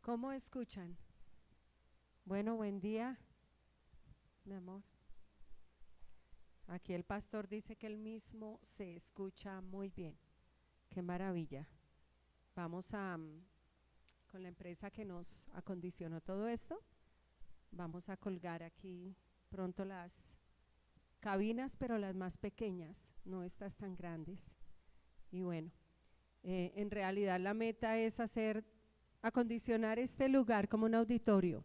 ¿Cómo escuchan? Bueno, buen día, mi amor. Aquí el pastor dice que él mismo se escucha muy bien. Qué maravilla. Vamos con la empresa que nos acondicionó todo esto. Vamos a colgar aquí pronto las cabinas, pero las más pequeñas, no estas tan grandes. Y bueno, en realidad la meta es acondicionar este lugar como un auditorio.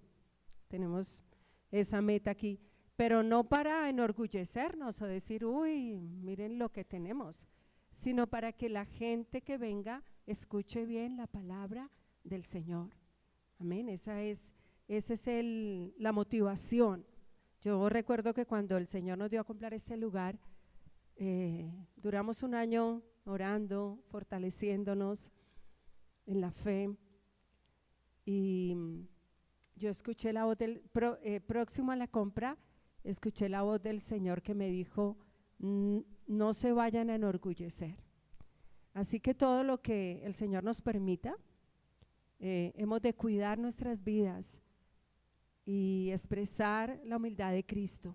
Tenemos esa meta aquí, pero no para enorgullecernos o decir, uy, miren lo que tenemos, sino para que la gente que venga escuche bien la palabra del Señor. Amén, esa es la motivación. Yo recuerdo que cuando el Señor nos dio a comprar este lugar, duramos un año orando, fortaleciéndonos en la fe, y yo escuché la voz próximo a la compra, escuché la voz del Señor que me dijo, no se vayan a enorgullecer. Así que todo lo que el Señor nos permita, hemos de cuidar nuestras vidas y expresar la humildad de Cristo,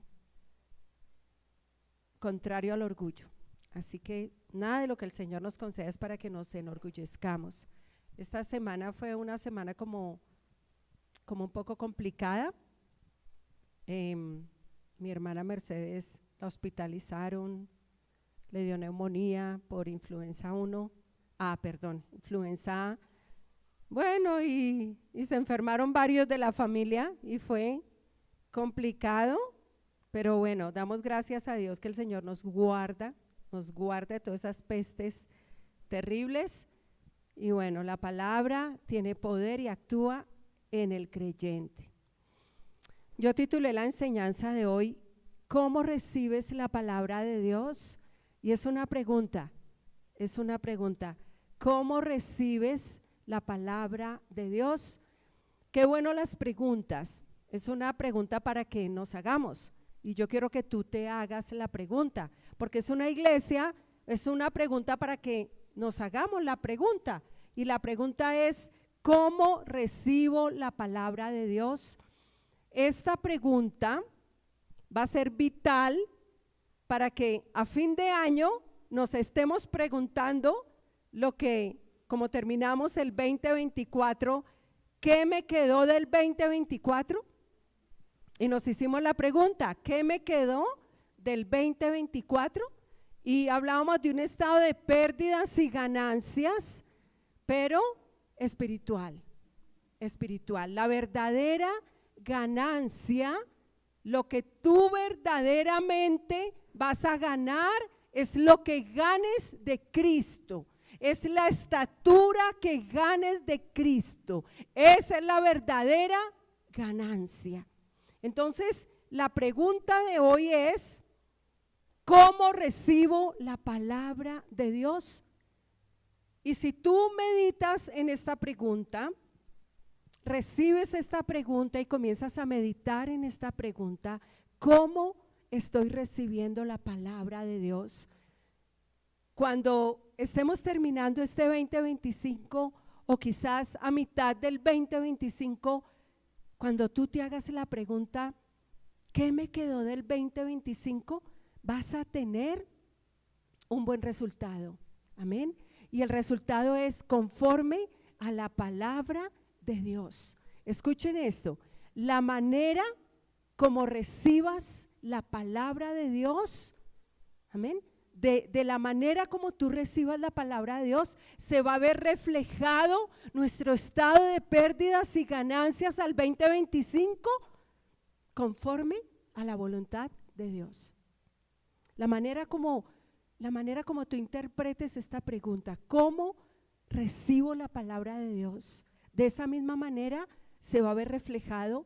contrario al orgullo. Así que nada de lo que el Señor nos conceda es para que nos enorgullezcamos. Esta semana fue una semana como un poco complicada. Mi hermana Mercedes la hospitalizaron, le dio neumonía por influenza 1, influenza A. Bueno, y se enfermaron varios de la familia y fue complicado, pero bueno, damos gracias a Dios que el Señor nos guarda de todas esas pestes terribles. Y bueno, la palabra tiene poder y actúa en el creyente. Yo titulé la enseñanza de hoy, ¿cómo recibes la palabra de Dios? Y es una pregunta, ¿cómo recibes la palabra de Dios? Qué bueno las preguntas, es una pregunta para que nos hagamos, y yo quiero que tú te hagas la pregunta, porque es una iglesia, es una pregunta para que nos hagamos la pregunta, y la pregunta es, ¿cómo recibo la palabra de Dios? Esta pregunta va a ser vital para que a fin de año nos estemos preguntando como terminamos el 2024, ¿qué me quedó del 2024? Y nos hicimos la pregunta, ¿qué me quedó del 2024? Y hablábamos de un estado de pérdidas y ganancias, pero espiritual. La verdadera ganancia, lo que tú verdaderamente vas a ganar, es lo que ganes de Cristo. Es la estatura que ganes de Cristo. Esa es la verdadera ganancia. Entonces, la pregunta de hoy es, ¿cómo recibo la palabra de Dios? Y si tú meditas en esta pregunta, recibes esta pregunta y comienzas a meditar en esta pregunta, ¿cómo estoy recibiendo la palabra de Dios? Cuando estemos terminando este 2025 o quizás a mitad del 2025, cuando tú te hagas la pregunta, ¿qué me quedó del 2025? Vas a tener un buen resultado. Amén. Y el resultado es conforme a la palabra de Dios. Escuchen esto, la manera como recibas la palabra de Dios, amén, de la manera como tú recibas la palabra de Dios, se va a ver reflejado nuestro estado de pérdidas y ganancias al 2025 conforme a la voluntad de Dios. La manera como tú interpretes esta pregunta, ¿cómo recibo la palabra de Dios? De esa misma manera se va a ver reflejado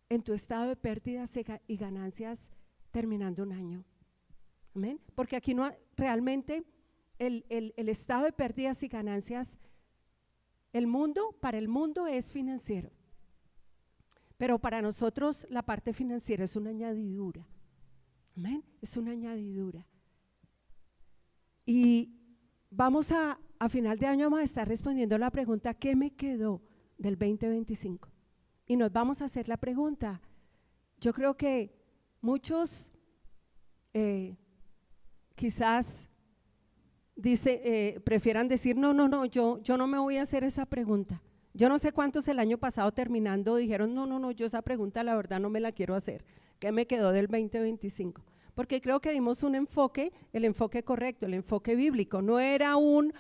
en tu estado de pérdidas y ganancias terminando un año. Amén. Porque aquí no realmente el estado de pérdidas y ganancias, para el mundo es financiero, pero para nosotros la parte financiera es una añadidura. Amén. Es una añadidura. Y vamos a final de año vamos a estar respondiendo la pregunta, ¿qué me quedó del 2025. Y nos vamos a hacer la pregunta. Yo creo que muchos quizás prefieran decir, no, yo no me voy a hacer esa pregunta. Yo no sé cuántos el año pasado terminando dijeron, no, yo esa pregunta la verdad no me la quiero hacer. ¿Qué me quedó del 2025? Porque creo que dimos un enfoque, el enfoque correcto, el enfoque bíblico. No era un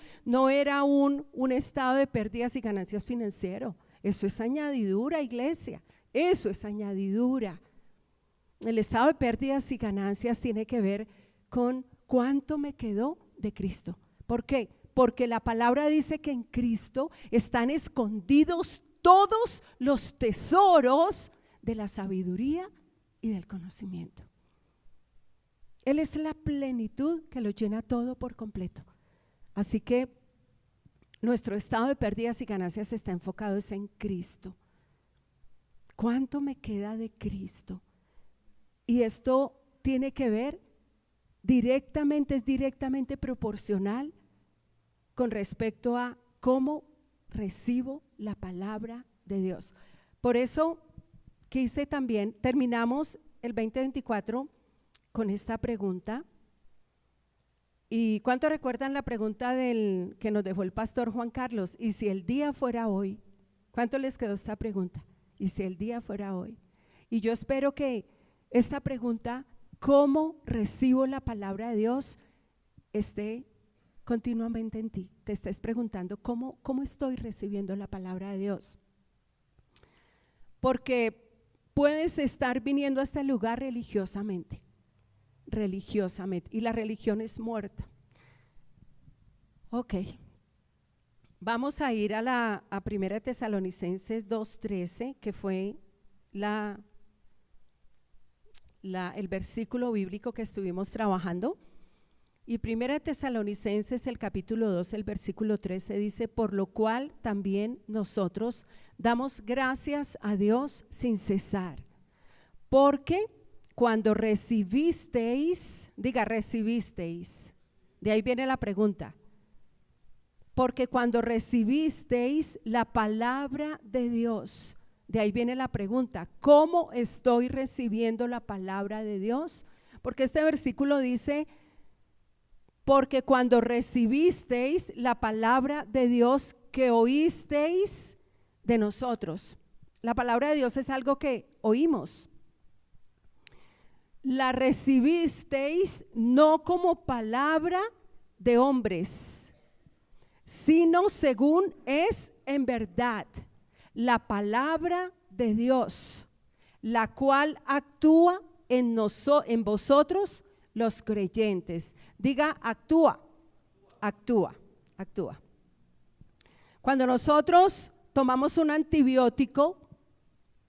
estado de pérdidas y ganancias financiero. Eso es añadidura, iglesia. Eso es añadidura. El estado de pérdidas y ganancias tiene que ver con cuánto me quedó de Cristo. ¿Por qué? Porque la palabra dice que en Cristo están escondidos todos los tesoros de la sabiduría y del conocimiento. Él es la plenitud que lo llena todo por completo. Así que nuestro estado de pérdidas y ganancias está enfocado en Cristo. ¿Cuánto me queda de Cristo? Y esto tiene que ver es directamente proporcional con respecto a cómo recibo la palabra de Dios. Por eso quise también, terminamos el 2024 con esta pregunta. ¿Y cuánto recuerdan la pregunta que nos dejó el pastor Juan Carlos? ¿Y si el día fuera hoy? ¿Cuánto les quedó esta pregunta? ¿Y si el día fuera hoy? Y yo espero que esta pregunta, ¿cómo recibo la palabra de Dios?, esté continuamente en ti. Te estés preguntando, ¿cómo estoy recibiendo la palabra de Dios? Porque puedes estar viniendo a este lugar religiosamente, y la religión es muerta. Ok, vamos a ir a 1 Tesalonicenses 2:13, que fue el versículo bíblico que estuvimos trabajando. Y 1 Tesalonicenses, el capítulo 2, el versículo 13 dice: por lo cual también nosotros damos gracias a Dios sin cesar, porque cuando recibisteis, diga recibisteis, de ahí viene la pregunta, porque cuando recibisteis la palabra de Dios, de ahí viene la pregunta, ¿cómo estoy recibiendo la palabra de Dios? Porque este versículo dice, porque cuando recibisteis la palabra de Dios que oísteis de nosotros. La palabra de Dios es algo que oímos. La recibisteis no como palabra de hombres, sino según es en verdad la palabra de Dios, la cual actúa en vosotros los creyentes. Diga, actúa. Cuando nosotros tomamos un antibiótico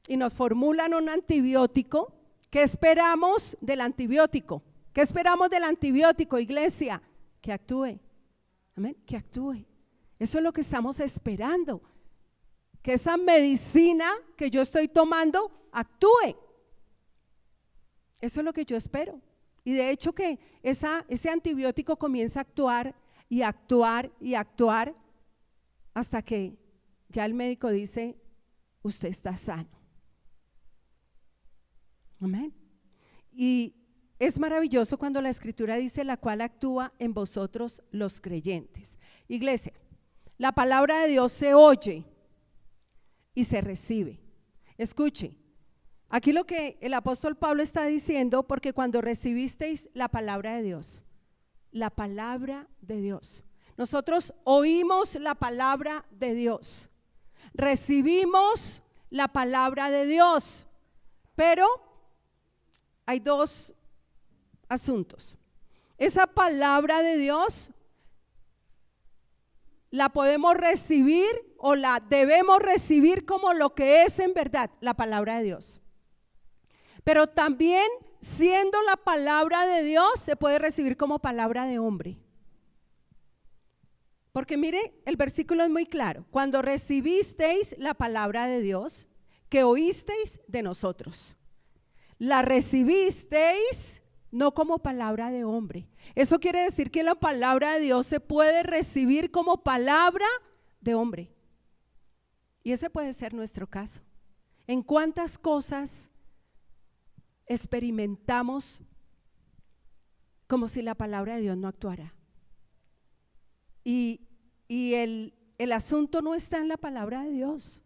y nos formulan un antibiótico, ¿qué esperamos del antibiótico? ¿Qué esperamos del antibiótico, iglesia? Que actúe. Amén, que actúe. Eso es lo que estamos esperando. Que esa medicina que yo estoy tomando actúe. Eso es lo que yo espero. Y de hecho que ese antibiótico comienza a actuar y actuar y actuar hasta que ya el médico dice, usted está sano. Amén. Y es maravilloso cuando la escritura dice, la cual actúa en vosotros los creyentes. Iglesia, la palabra de Dios se oye y se recibe. Escuche. Aquí lo que el apóstol Pablo está diciendo, porque cuando recibisteis la palabra de Dios, nosotros oímos la palabra de Dios, recibimos la palabra de Dios, pero hay dos asuntos. Esa palabra de Dios la podemos recibir o la debemos recibir como lo que es en verdad, la palabra de Dios. Pero también, siendo la palabra de Dios, se puede recibir como palabra de hombre. Porque mire, el versículo es muy claro. Cuando recibisteis la palabra de Dios, que oísteis de nosotros, la recibisteis no como palabra de hombre. Eso quiere decir que la palabra de Dios se puede recibir como palabra de hombre. Y ese puede ser nuestro caso. ¿En cuántas cosas experimentamos como si la palabra de Dios no actuara? Y el asunto no está en la palabra de Dios.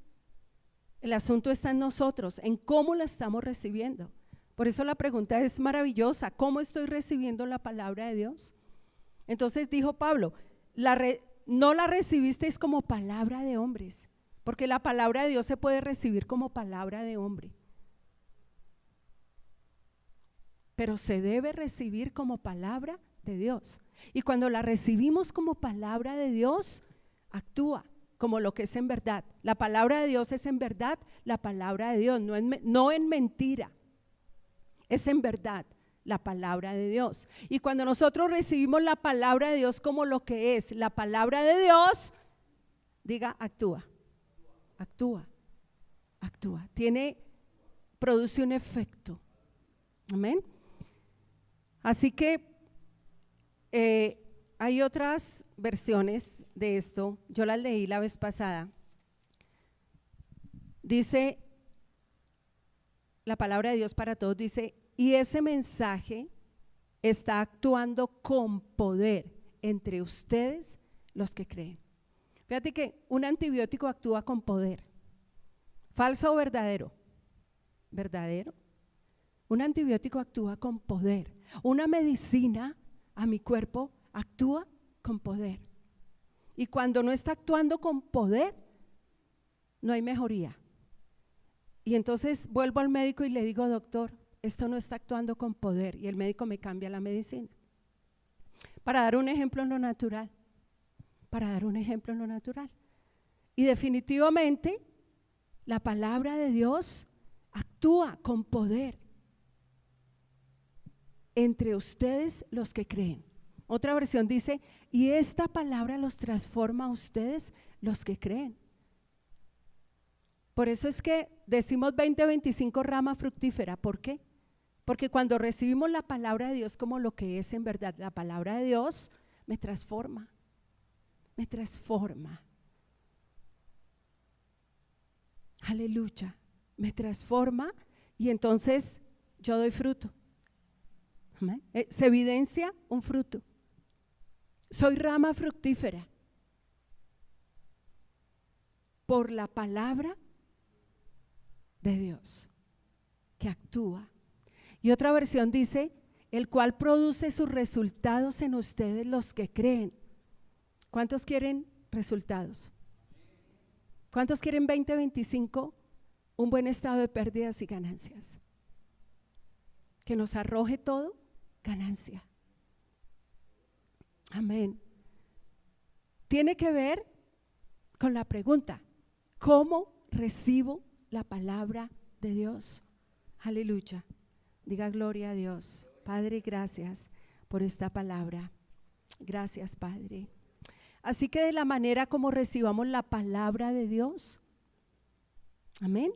El asunto está en nosotros, en cómo la estamos recibiendo. Por eso la pregunta es maravillosa: ¿cómo estoy recibiendo la palabra de Dios? Entonces dijo Pablo, no la recibisteis como palabra de hombres, porque la palabra de Dios se puede recibir como palabra de hombre, pero se debe recibir como palabra de Dios. Y cuando la recibimos como palabra de Dios, actúa como lo que es en verdad. La palabra de Dios es en verdad la palabra de Dios, no en mentira, es en verdad la palabra de Dios. Y cuando nosotros recibimos la palabra de Dios como lo que es la palabra de Dios, diga: actúa, actúa, actúa. Produce un efecto. Amén. Así que hay otras versiones de esto. Yo las leí la vez pasada. Dice la palabra de Dios para todos, dice: y ese mensaje está actuando con poder entre ustedes los que creen. Fíjate que un antibiótico actúa con poder. ¿Falso o verdadero? Verdadero. Un antibiótico actúa con poder. Una medicina a mi cuerpo actúa con poder. Y cuando no está actuando con poder, no hay mejoría. Y entonces vuelvo al médico y le digo: doctor, esto no está actuando con poder. Y el médico me cambia la medicina. Para dar un ejemplo en lo natural. Y definitivamente la palabra de Dios actúa con poder entre ustedes los que creen. Otra versión dice: y esta palabra los transforma a ustedes los que creen. Por eso es que decimos 20-25 rama fructífera. ¿Por qué? Porque cuando recibimos la palabra de Dios como lo que es en verdad, la palabra de Dios me transforma. Aleluya, me transforma, y entonces yo doy fruto. Amén. Se evidencia un fruto. Soy rama fructífera por la palabra de Dios que actúa. Y otra versión dice: el cual produce sus resultados en ustedes los que creen. ¿Cuántos quieren resultados? ¿Cuántos quieren 20-25 un buen estado de pérdidas y ganancias? Que nos arroje todo ganancia. Amén. Tiene que ver con la pregunta: ¿cómo recibo la palabra de Dios? Aleluya. Diga: gloria a Dios. Padre, gracias por esta palabra. Gracias, Padre. Así que de la manera como recibamos la palabra de Dios, amén,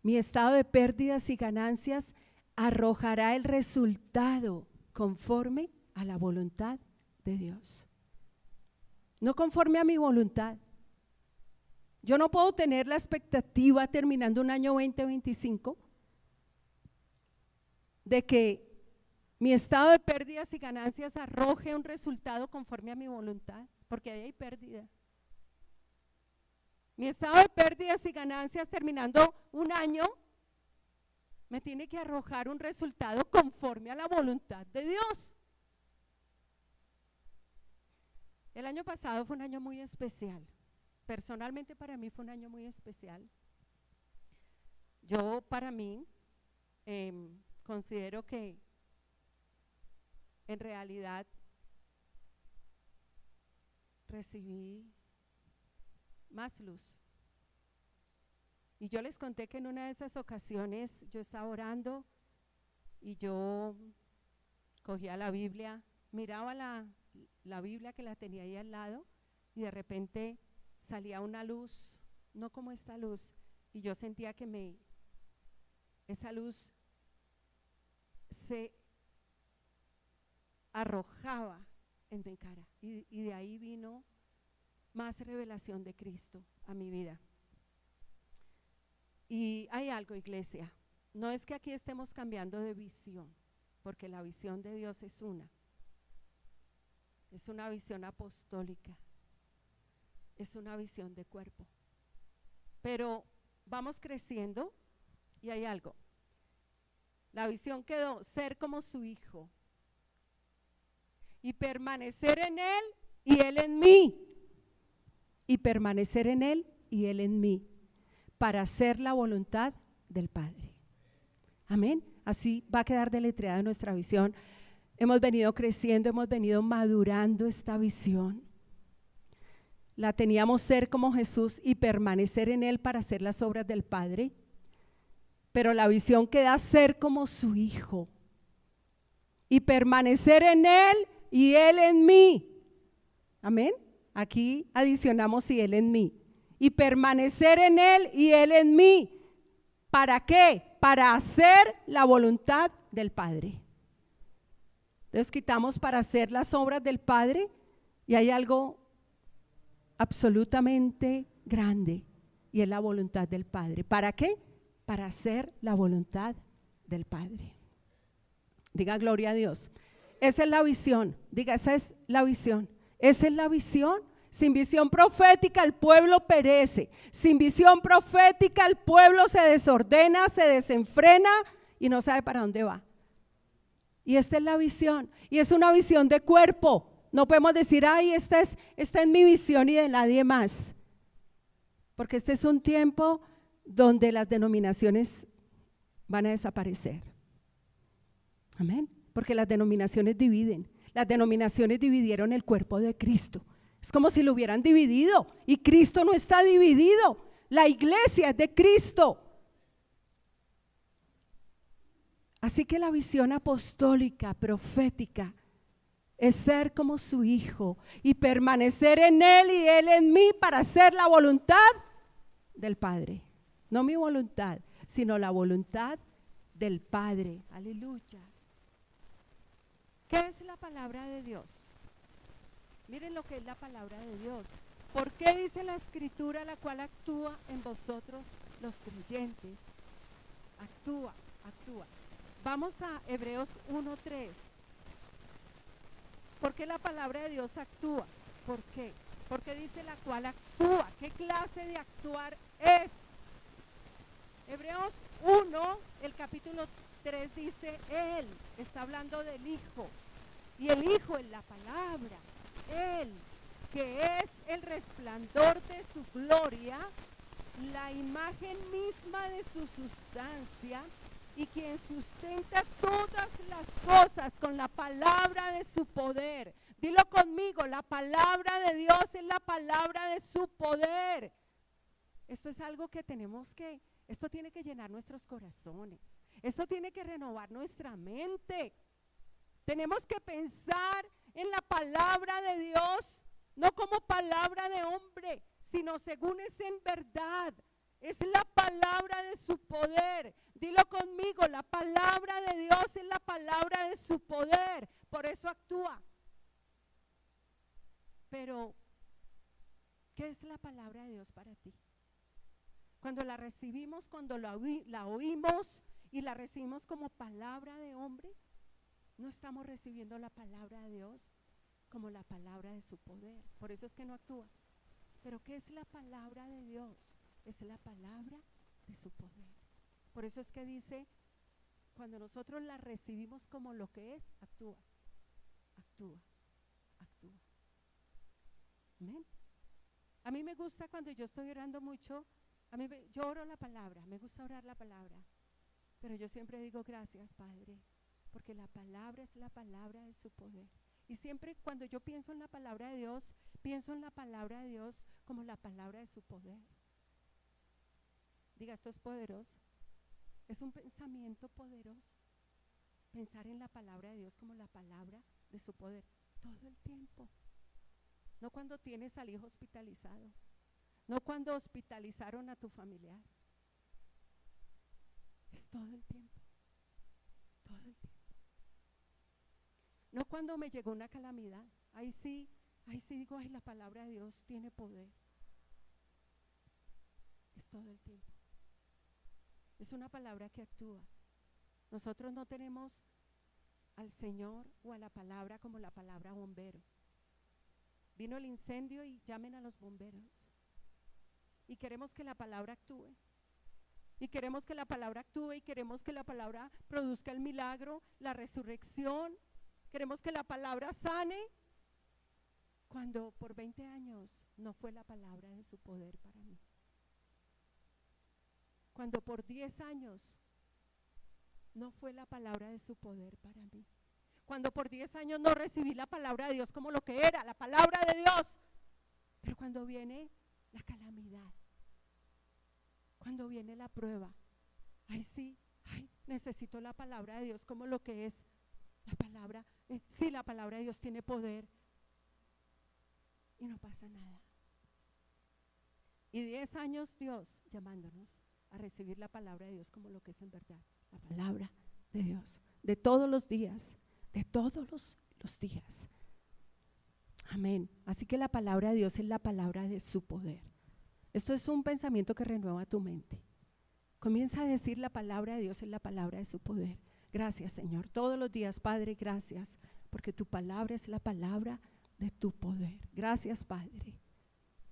mi estado de pérdidas y ganancias arrojará el resultado conforme a la voluntad de Dios, no conforme a mi voluntad. Yo no puedo tener la expectativa terminando un año 2025 de que mi estado de pérdidas y ganancias arroje un resultado conforme a mi voluntad, porque ahí hay pérdida. Mi estado de pérdidas y ganancias terminando un año me tiene que arrojar un resultado conforme a la voluntad de Dios. El año pasado fue un año muy especial. Personalmente para mí fue un año muy especial. Yo para mí considero que en realidad recibí más luz. Y yo les conté que en una de esas ocasiones yo estaba orando y yo cogía la Biblia, miraba la Biblia que la tenía ahí al lado, y de repente salía una luz, no como esta luz, y yo sentía que esa luz se arrojaba en mi cara, y de ahí vino más revelación de Cristo a mi vida. Y hay algo, iglesia, no es que aquí estemos cambiando de visión, porque la visión de Dios es una visión apostólica, es una visión de cuerpo, pero vamos creciendo y hay algo, la visión quedó ser como su hijo y permanecer en él y él en mí, y permanecer en él y él en mí, para hacer la voluntad del Padre. Amén. Así va a quedar deletreada nuestra visión. Hemos venido creciendo, hemos venido madurando esta visión. La teníamos ser como Jesús y permanecer en él para hacer las obras del Padre, pero la visión queda ser como su hijo y permanecer en él y él en mí. Amén. Aquí adicionamos y él en mí. Y permanecer en él y él en mí. ¿Para qué? Para hacer la voluntad del Padre. Entonces quitamos para hacer las obras del Padre y hay algo absolutamente grande y es la voluntad del Padre. ¿Para qué? Para hacer la voluntad del Padre. Diga gloria a Dios. Esa es la visión. Diga, esa es la visión. Esa es la visión. Sin visión profética el pueblo perece. Sin visión profética el pueblo se desordena, se desenfrena y no sabe para dónde va. Y esta es la visión. Y es una visión de cuerpo. No podemos decir, ay, esta es mi visión y de nadie más. Porque este es un tiempo donde las denominaciones van a desaparecer. Amén. Porque las denominaciones dividen. Las denominaciones dividieron el cuerpo de Cristo. Es como si lo hubieran dividido y Cristo no está dividido. La iglesia es de Cristo. Así que la visión apostólica, profética, es ser como su hijo y permanecer en él y él en mí para hacer la voluntad del Padre. No mi voluntad, sino la voluntad del Padre. Aleluya. ¿Qué es la palabra de Dios? Miren lo que es la palabra de Dios. ¿Por qué dice la Escritura la cual actúa en vosotros los creyentes? Actúa. Vamos a Hebreos 1:3. ¿Por qué la palabra de Dios actúa? ¿Por qué? Porque dice la cual actúa. ¿Qué clase de actuar es? Hebreos 1, el capítulo 3 dice, Él está hablando del Hijo. Y el Hijo es la palabra. Él, que es el resplandor de su gloria, la imagen misma de su sustancia, y quien sustenta todas las cosas con la palabra de su poder. Dilo conmigo, la palabra de Dios es la palabra de su poder. Esto es algo que esto tiene que llenar nuestros corazones. Esto tiene que renovar nuestra mente. Tenemos que pensar en la palabra de Dios, no como palabra de hombre, sino según es en verdad. Es la palabra de su poder. Dilo conmigo, la palabra de Dios es la palabra de su poder. Por eso actúa. Pero, ¿qué es la palabra de Dios para ti? Cuando la recibimos, cuando la oímos y la recibimos como palabra de hombre, no estamos recibiendo la palabra de Dios como la palabra de su poder. Por eso es que no actúa. Pero ¿qué es la palabra de Dios? Es la palabra de su poder. Por eso es que dice, cuando nosotros la recibimos como lo que es, actúa. Amén. A mí me gusta cuando yo estoy orando mucho, yo oro la palabra, me gusta orar la palabra, pero yo siempre digo gracias, Padre, porque la palabra es la palabra de su poder. Y siempre cuando yo pienso en la palabra de Dios, pienso en la palabra de Dios como la palabra de su poder. Diga, esto es poderoso. Es un pensamiento poderoso. Pensar en la palabra de Dios como la palabra de su poder todo el tiempo. No cuando tienes al hijo hospitalizado, no cuando hospitalizaron a tu familiar. Es todo el tiempo. No cuando me llegó una calamidad. Ahí sí digo, ay, la palabra de Dios tiene poder. Es todo el tiempo. Es una palabra que actúa. Nosotros no tenemos al Señor o a la palabra como la palabra bombero. Vino el incendio y llamen a los bomberos. Y queremos que la palabra actúe. Y queremos que la palabra actúe y queremos que la palabra produzca el milagro, la resurrección. Queremos que la palabra sane. Cuando por 20 años no fue la palabra de su poder para mí. Cuando por 10 años no fue la palabra de su poder para mí. Cuando por 10 años no recibí la palabra de Dios como lo que era, la palabra de Dios. Pero cuando viene la calamidad, cuando viene la prueba, ay sí, necesito la palabra de Dios como lo que es. La palabra, sí, la palabra de Dios tiene poder. Y no pasa nada. Y 10 años Dios llamándonos a recibir la palabra de Dios como lo que es en verdad, la palabra de Dios, de todos los días, de todos los días. Amén. Así que la palabra de Dios es la palabra de su poder. Esto es un pensamiento que renueva tu mente. Comienza a decir: la palabra de Dios es la palabra de su poder. Gracias, Señor. Todos los días, Padre, gracias, porque tu palabra es la palabra de tu poder. Gracias, Padre.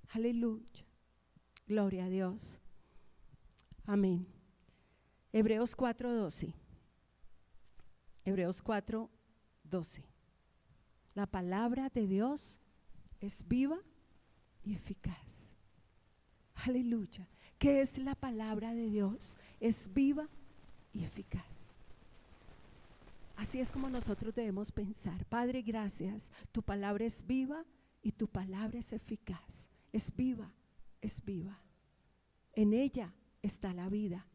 Aleluya. Gloria a Dios. Amén. Hebreos 4:12. Hebreos 4:12. La palabra de Dios es viva y eficaz. Aleluya. ¿Qué es la palabra de Dios? Es viva y eficaz. Así es como nosotros debemos pensar. Padre, gracias. Tu palabra es viva y tu palabra es eficaz. Es viva, es viva. En ella está la vida.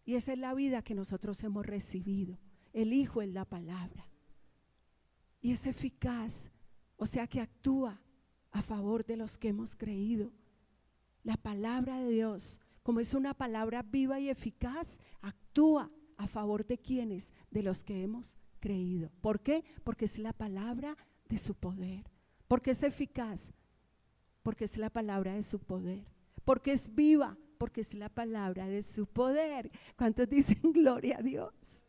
Y esa es la vida que nosotros hemos recibido. El Hijo es la palabra. Y es eficaz, o sea que actúa a favor de los que hemos creído. La palabra de Dios, como es una palabra viva y eficaz, actúa a favor de quienes, de los que hemos creído. ¿Por qué? Porque es la palabra de su poder. Porque es eficaz, porque es la palabra de su poder. Porque es viva, porque es la palabra de su poder. ¿Cuántos dicen gloria a Dios?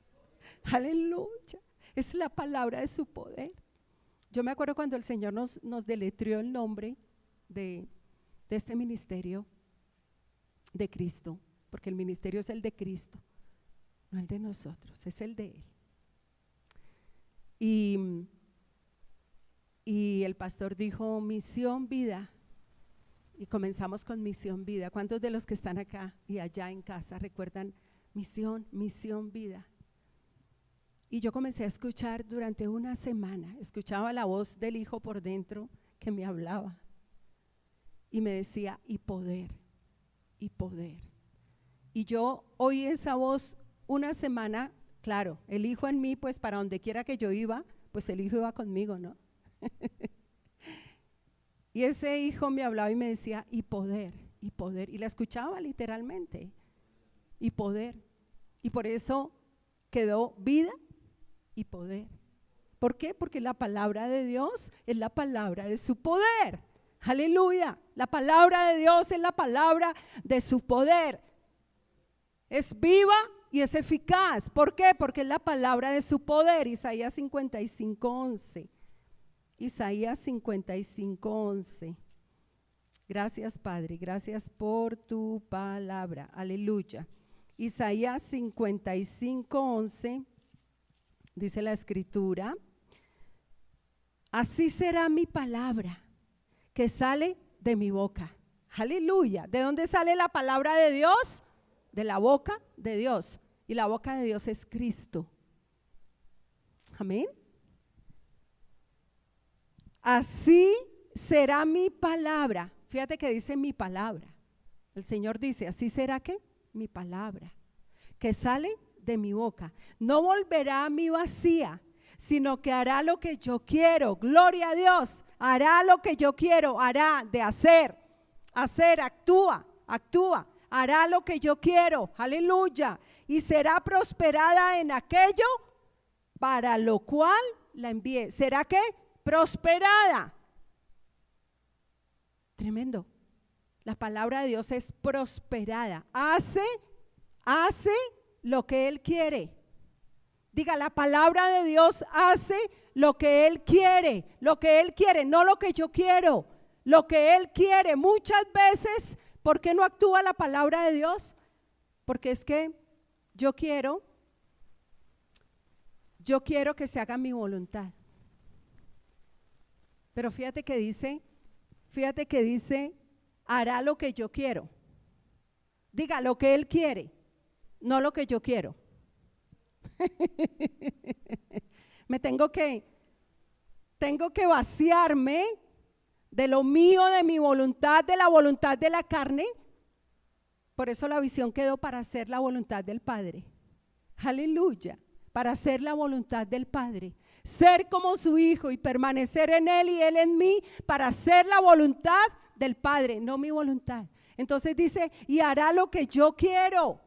Aleluya. Es la palabra de su poder. Yo me acuerdo cuando el Señor nos deletreó el nombre de este ministerio de Cristo, porque el ministerio es el de Cristo, no el de nosotros, es el de Él. Y el pastor dijo: misión vida. Y comenzamos con misión vida. ¿Cuántos de los que están acá y allá en casa recuerdan misión vida? Y yo comencé a escuchar durante una semana, escuchaba la voz del Hijo por dentro que me hablaba y me decía: y poder, y poder. Y yo oí esa voz una semana, claro, el Hijo en mí, pues para donde quiera que yo iba, pues el Hijo iba conmigo, ¿no? Y ese Hijo me hablaba y me decía: y poder, y la escuchaba literalmente, y poder. Y por eso quedó vida y poder. ¿Por qué? Porque la palabra de Dios es la palabra de su poder. Aleluya. La palabra de Dios es la palabra de su poder. Es viva y es eficaz. ¿Por qué? Porque es la palabra de su poder. Isaías 55:11. Isaías 55:11. Gracias, Padre, gracias por tu palabra. Aleluya. Isaías 55:11 dice la escritura: así será mi palabra que sale de mi boca. Aleluya. ¿De dónde sale la palabra de Dios? De la boca de Dios. Y la boca de Dios es Cristo. Amén. Así será mi palabra. Fíjate que dice mi palabra. El Señor dice: así será que mi palabra que sale de mi boca no volverá a mí vacía, sino que hará lo que yo quiero. Gloria a Dios. Hará lo que yo quiero, hará de hacer, actúa, hará lo que yo quiero. Aleluya. Y será prosperada en aquello para lo cual la envié. ¿Será qué? Prosperada. Tremendo. La palabra de Dios es prosperada. Hace hace lo que Él quiere. Diga, la palabra de Dios hace lo que Él quiere, no lo que yo quiero, lo que Él quiere. Muchas veces, ¿por qué no actúa la palabra de Dios? Porque es que yo quiero que se haga mi voluntad. Pero fíjate que dice, hará lo que yo quiero. Diga, lo que Él quiere, no lo que yo quiero. Tengo que vaciarme de lo mío, de mi voluntad, de la voluntad de la carne. Por eso la visión quedó para hacer la voluntad del Padre. Aleluya, para hacer la voluntad del Padre, ser como su Hijo y permanecer en Él y Él en mí, para hacer la voluntad del Padre, no mi voluntad. Entonces dice, y hará lo que yo quiero.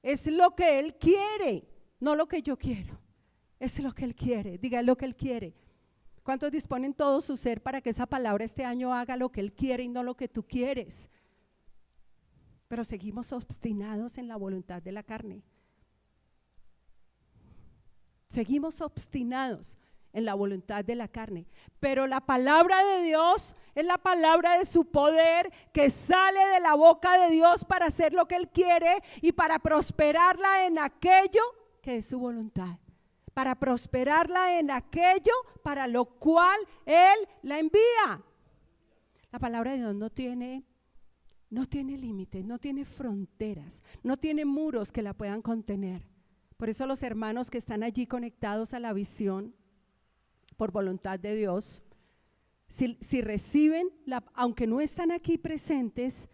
Es lo que Él quiere, no lo que yo quiero. Es lo que Él quiere, diga, es lo que Él quiere. ¿Cuántos disponen todo su ser para que esa palabra este año haga lo que Él quiere y no lo que tú quieres? Pero seguimos obstinados en la voluntad de la carne. Seguimos obstinados en la voluntad de la carne. Pero la palabra de Dios es la palabra de su poder que sale de la boca de Dios para hacer lo que Él quiere y para prosperarla en aquello que es su voluntad. Para prosperarla en aquello para lo cual Él la envía. La palabra de Dios no tiene límites, no tiene fronteras, no tiene muros que la puedan contener. Por eso los hermanos que están allí conectados a la visión por voluntad de Dios, si reciben, aunque no están aquí presentes,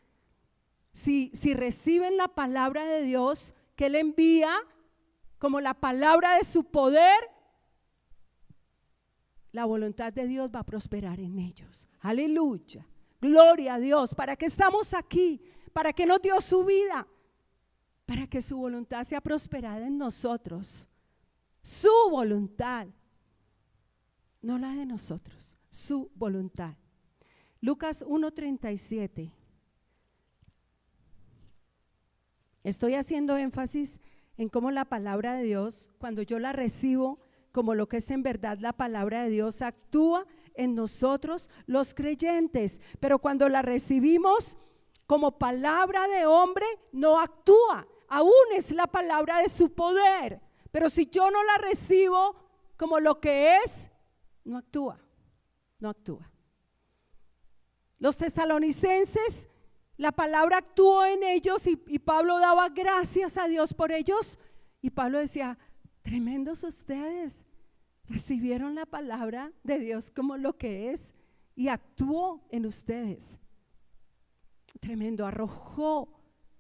si reciben la palabra de Dios que Él envía como la palabra de su poder, la voluntad de Dios va a prosperar en ellos. Aleluya, gloria a Dios. ¿Para qué estamos aquí? ¿Para qué nos dio su vida? Para que su voluntad sea prosperada en nosotros. Su voluntad, no la de nosotros, su voluntad. Lucas 1:37. Estoy haciendo énfasis en cómo la palabra de Dios, cuando yo la recibo como lo que es en verdad la palabra de Dios, actúa en nosotros los creyentes. Pero cuando la recibimos como palabra de hombre, no actúa. Aún es la palabra de su poder, pero si yo no la recibo como lo que es, no actúa. Los tesalonicenses, la palabra actuó en ellos y Pablo daba gracias a Dios por ellos, y Pablo decía, tremendos ustedes, recibieron la palabra de Dios como lo que es y actuó en ustedes. Tremendo, arrojó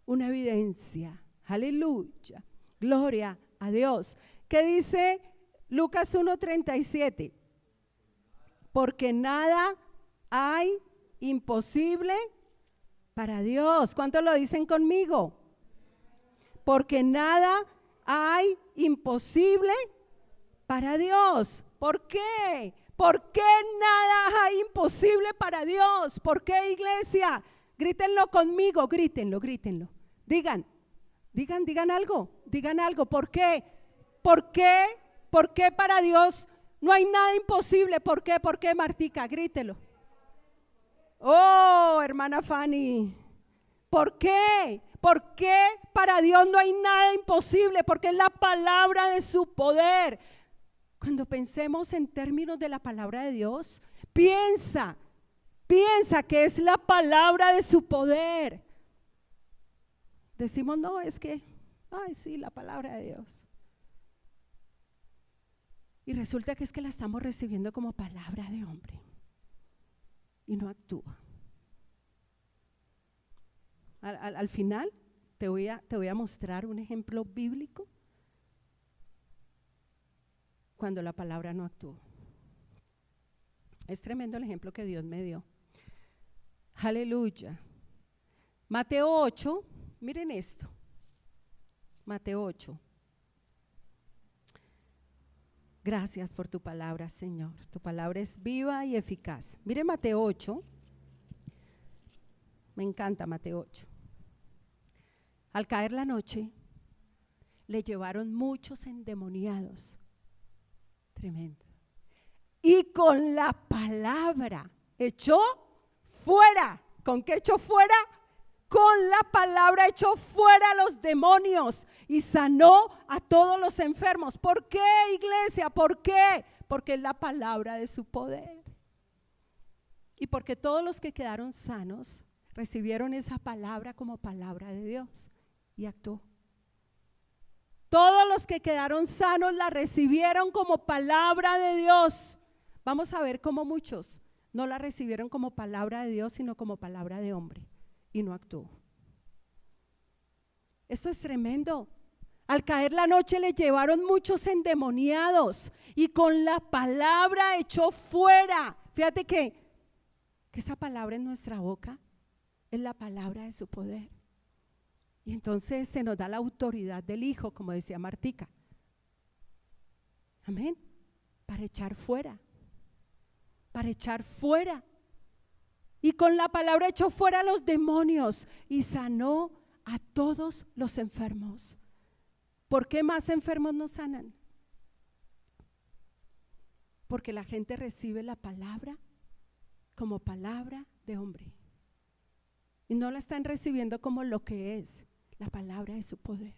una evidencia. Aleluya, gloria a Dios. ¿Qué dice Lucas 1:37? Porque nada hay imposible para Dios. ¿Cuántos lo dicen conmigo? Porque nada hay imposible para Dios. ¿Por qué? ¿Por qué nada hay imposible para Dios? ¿Por qué, iglesia? Grítenlo conmigo, grítenlo. Digan algo. ¿Por qué? ¿Por qué para Dios no hay nada imposible? ¿Por qué, Martica? Grítelo. Oh, hermana Fanny, ¿por qué? ¿Por qué para Dios no hay nada imposible? Porque es la palabra de su poder. Cuando pensemos en términos de la palabra de Dios, piensa que es la palabra de su poder. Decimos, no, es que, sí, la palabra de Dios. Y resulta que es que la estamos recibiendo como palabra de hombre y no actúa. Al final te voy a mostrar un ejemplo bíblico cuando la palabra no actúa. Es tremendo el ejemplo que Dios me dio. Aleluya. Mateo 8, miren esto. Mateo 8. Gracias por tu palabra, Señor. Tu palabra es viva y eficaz. Miren Mateo 8. Me encanta Mateo 8. Al caer la noche, le llevaron muchos endemoniados. Tremendo. Y con la palabra echó fuera. ¿Con qué echó fuera? Con la palabra echó fuera a los demonios y sanó a todos los enfermos. ¿Por qué, iglesia? ¿Por qué? Porque es la palabra de su poder. Y porque todos los que quedaron sanos recibieron esa palabra como palabra de Dios y actuó. Todos los que quedaron sanos la recibieron como palabra de Dios. Vamos a ver cómo muchos no la recibieron como palabra de Dios, sino como palabra de hombre, y no actuó. Esto es tremendo. Al caer la noche le llevaron muchos endemoniados y con la palabra echó fuera. Fíjate que esa palabra en nuestra boca es la palabra de su poder. Y entonces se nos da la autoridad del Hijo, como decía Martica. Amén. Para echar fuera. Para echar fuera. Y con la palabra echó fuera a los demonios y sanó a todos los enfermos. ¿Por qué más enfermos no sanan? Porque la gente recibe la palabra como palabra de hombre. Y no la están recibiendo como lo que es, la palabra de su poder.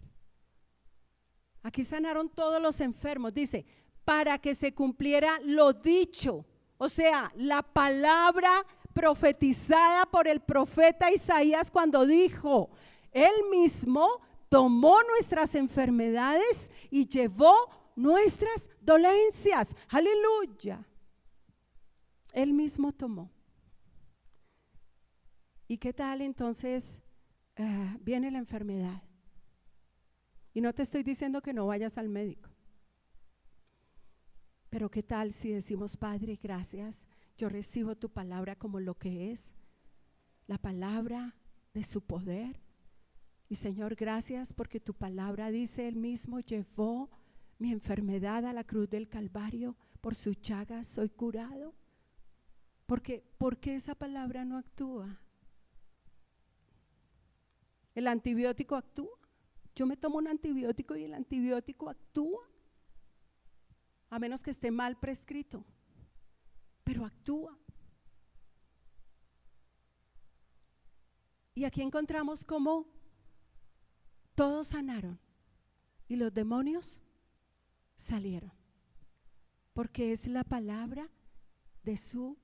Aquí sanaron todos los enfermos, dice, para que se cumpliera lo dicho. O sea, la palabra profetizada por el profeta Isaías cuando dijo, él mismo tomó nuestras enfermedades y llevó nuestras dolencias. Aleluya. Él mismo tomó. ¿Y qué tal entonces viene la enfermedad? Y no te estoy diciendo que no vayas al médico. Pero ¿qué tal si decimos, Padre, gracias, yo recibo tu palabra como lo que es, la palabra de su poder? Y Señor, gracias porque tu palabra dice, él mismo llevó mi enfermedad a la cruz del Calvario, por sus llagas soy curado. ¿Por qué esa palabra no actúa? El antibiótico actúa. Yo me tomo un antibiótico y el antibiótico actúa, a menos que esté mal prescrito, pero actúa. Y aquí encontramos cómo todos sanaron y los demonios salieron, porque es la palabra de su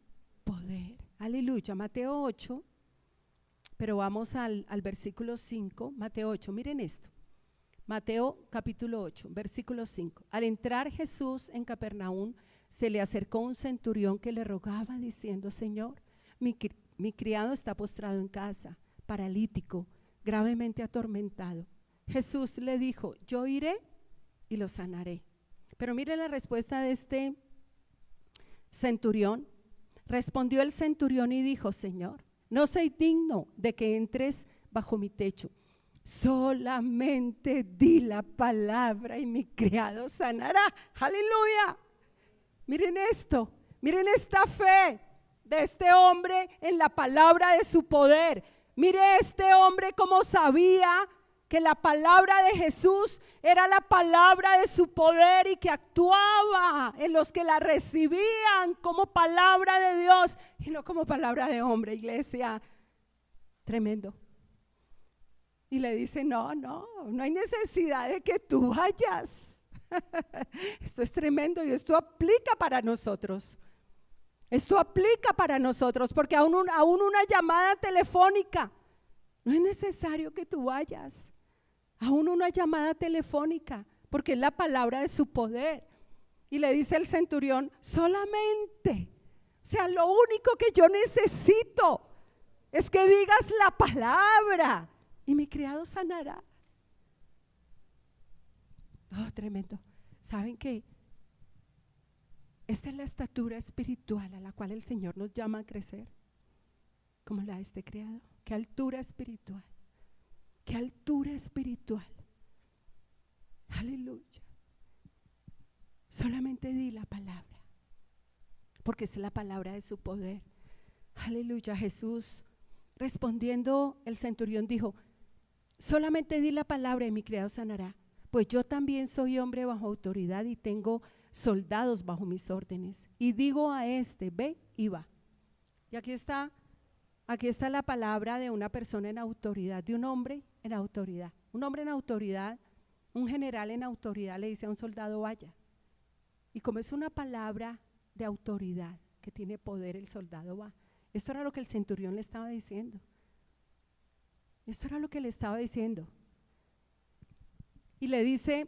poder. Aleluya. Mateo 8, pero vamos al versículo 5, Mateo 8, miren esto. Mateo capítulo 8, versículo 5. Al entrar Jesús en Capernaum, se le acercó un centurión que le rogaba diciendo, Señor, mi criado está postrado en casa, paralítico, gravemente atormentado. Jesús le dijo, yo iré y lo sanaré. Pero mire la respuesta de este centurión. Respondió el centurión y dijo, Señor, no soy digno de que entres bajo mi techo. Solamente di la palabra y mi criado sanará. Aleluya. Miren esto, miren esta fe de este hombre en la palabra de su poder. Mire este hombre cómo sabía que la palabra de Jesús era la palabra de su poder y que actuaba en los que la recibían como palabra de Dios y no como palabra de hombre, iglesia. Tremendo. Y le dice, no hay necesidad de que tú vayas. Esto es tremendo y esto aplica para nosotros. Esto aplica para nosotros porque aún una llamada telefónica, no es necesario que tú vayas. Aún una llamada telefónica, porque es la palabra de su poder. Y le dice el centurión, solamente, o sea, lo único que yo necesito es que digas la palabra y mi criado sanará. Oh, tremendo. ¿Saben qué? Esta es la estatura espiritual a la cual el Señor nos llama a crecer, como la de este criado. Qué altura espiritual. Qué altura espiritual. Aleluya. Solamente di la palabra, porque es la palabra de su poder. Aleluya. Jesús respondiendo, el centurión dijo, solamente di la palabra y mi criado sanará. pues yo también soy hombre bajo autoridad y tengo soldados bajo mis órdenes. Y digo a este, ve y va. Y aquí está la palabra de una persona en autoridad, de un hombre en autoridad. Un hombre en autoridad, un general en autoridad le dice a un soldado, vaya. Y como es una palabra de autoridad que tiene poder, el soldado va. Esto era lo que el centurión le estaba diciendo. Esto era lo que le estaba diciendo. Y le dice,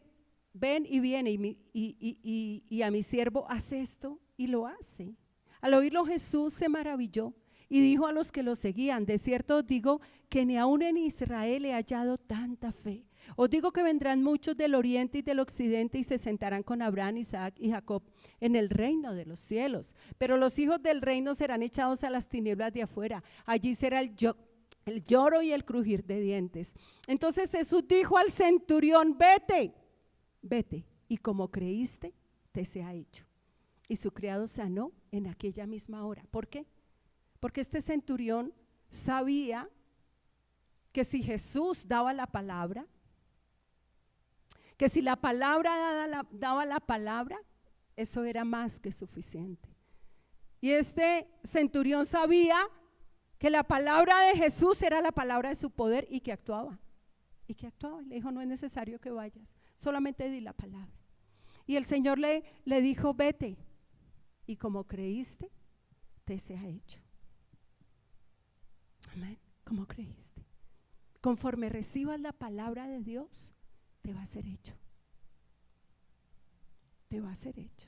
ven y viene, y a mi siervo hace esto, y lo hace. Al oírlo Jesús se maravilló y dijo a los que lo seguían, de cierto os digo que ni aún en Israel he hallado tanta fe. Os digo que vendrán muchos del oriente y del occidente y se sentarán con Abraham, Isaac y Jacob en el reino de los cielos. Pero los hijos del reino serán echados a las tinieblas de afuera. Allí será el lloro y el crujir de dientes. Entonces Jesús dijo al centurión, vete, vete, y como creíste, te sea hecho. Y su criado sanó en aquella misma hora. ¿Por qué? Porque este centurión sabía que si Jesús daba la palabra, que si la palabra daba la palabra, eso era más que suficiente. Y este centurión sabía que la palabra de Jesús era la palabra de su poder y que actuaba. Y que actuaba. Le dijo, no es necesario que vayas, solamente di la palabra. Y el Señor le dijo, vete, y como creíste, te sea hecho. Amén. Como creíste. Conforme recibas la palabra de Dios, te va a ser hecho. Te va a ser hecho.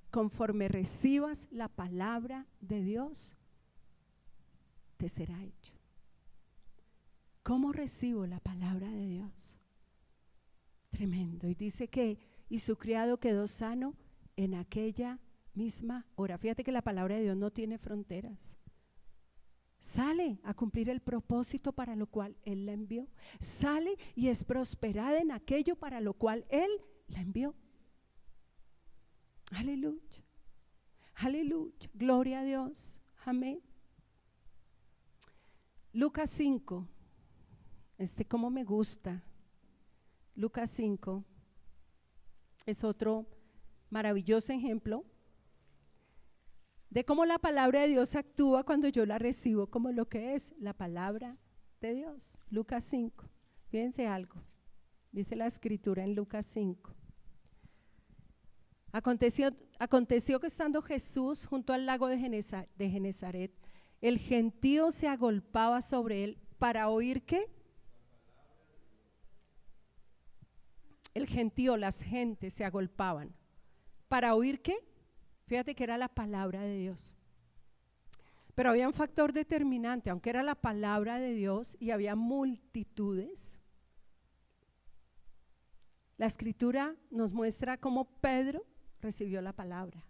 Conforme recibas la palabra de Dios, te será hecho. ¿Cómo recibo la palabra de Dios? Tremendo. Y dice que, y su criado quedó sano en aquella misma hora. Fíjate que la palabra de Dios no tiene fronteras. Sale a cumplir el propósito para lo cual Él la envió. Sale y es prosperada en aquello para lo cual Él la envió. Aleluya. Aleluya. Gloria a Dios. Amén. Lucas 5. Cómo me gusta. Lucas 5 es otro maravilloso ejemplo de cómo la palabra de Dios actúa cuando yo la recibo como lo que es la palabra de Dios. Lucas 5, fíjense algo, dice la escritura en Lucas 5. Aconteció que estando Jesús junto al lago de Genezaret, el gentío se agolpaba sobre él para oír ¿qué? El gentío, las gentes se agolpaban para oír ¿qué? Fíjate que era la palabra de Dios. Pero había un factor determinante, aunque era la palabra de Dios y había multitudes. La escritura nos muestra cómo Pedro recibió la palabra.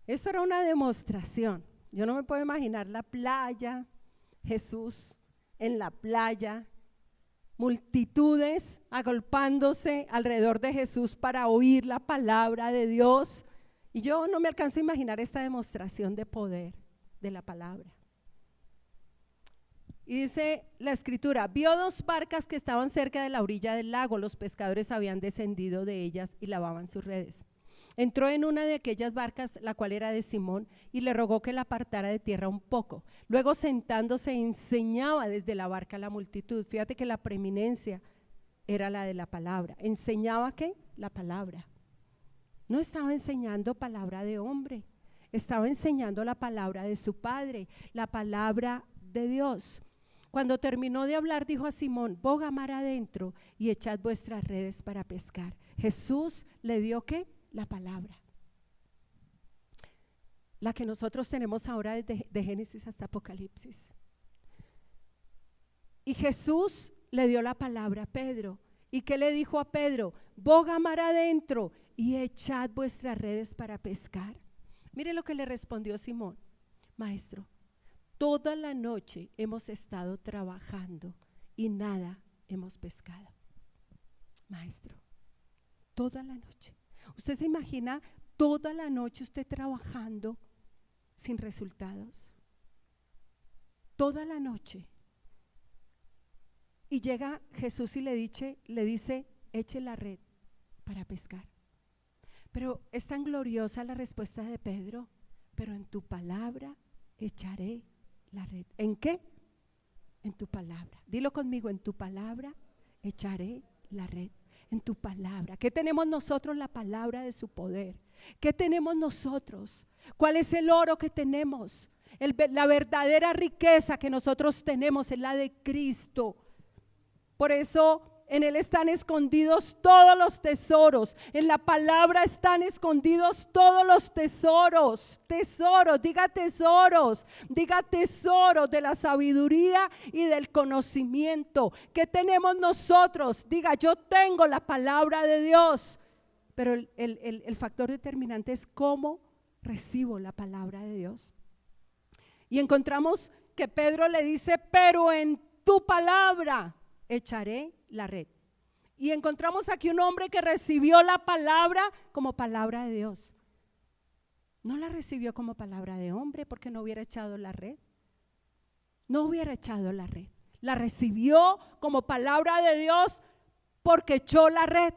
Eso era una demostración. Yo no me puedo imaginar la playa, Jesús en la playa, multitudes agolpándose alrededor de Jesús para oír la palabra de Dios. Y yo no me alcanzo a imaginar esta demostración de poder de la palabra. Y dice la escritura, vio dos barcas que estaban cerca de la orilla del lago, los pescadores habían descendido de ellas y lavaban sus redes. Entró en una de aquellas barcas, la cual era de Simón, y le rogó que la apartara de tierra un poco. Luego sentándose enseñaba desde la barca a la multitud. Fíjate que la preeminencia era la de la palabra. ¿Enseñaba qué? La palabra. No estaba enseñando palabra de hombre, estaba enseñando la palabra de su Padre, la palabra de Dios. Cuando terminó de hablar, dijo a Simón, boga mar adentro y echad vuestras redes para pescar. Jesús le dio ¿qué? La palabra. La que nosotros tenemos ahora desde de Génesis hasta Apocalipsis. Y Jesús le dio la palabra a Pedro. ¿Y qué le dijo a Pedro? Boga mar adentro y echad vuestras redes para pescar. Mire lo que le respondió Simón. Maestro, toda la noche hemos estado trabajando y nada hemos pescado. Maestro, toda la noche. ¿Usted se imagina toda la noche usted trabajando sin resultados? Toda la noche. Y llega Jesús y le dice, eche la red para pescar. Pero es tan gloriosa la respuesta de Pedro, pero en tu palabra echaré la red. ¿En qué? En tu palabra. Dilo conmigo, en tu palabra echaré la red. En tu palabra. ¿Qué tenemos nosotros? La palabra de su poder. ¿Qué tenemos nosotros? ¿Cuál es el oro que tenemos? La verdadera riqueza que nosotros tenemos es la de Cristo. Por eso en Él están escondidos todos los tesoros. En la palabra están escondidos todos los tesoros. Tesoros, diga tesoros. Diga tesoros de la sabiduría y del conocimiento. ¿Qué tenemos nosotros? Diga, yo tengo la palabra de Dios. Pero el factor determinante es cómo recibo la palabra de Dios. Y encontramos que Pedro le dice, pero en tu palabra echaré la red. Y encontramos aquí un hombre que recibió la palabra como palabra de Dios. No la recibió como palabra de hombre porque no hubiera echado la red. No hubiera echado la red. La recibió como palabra de Dios porque echó la red.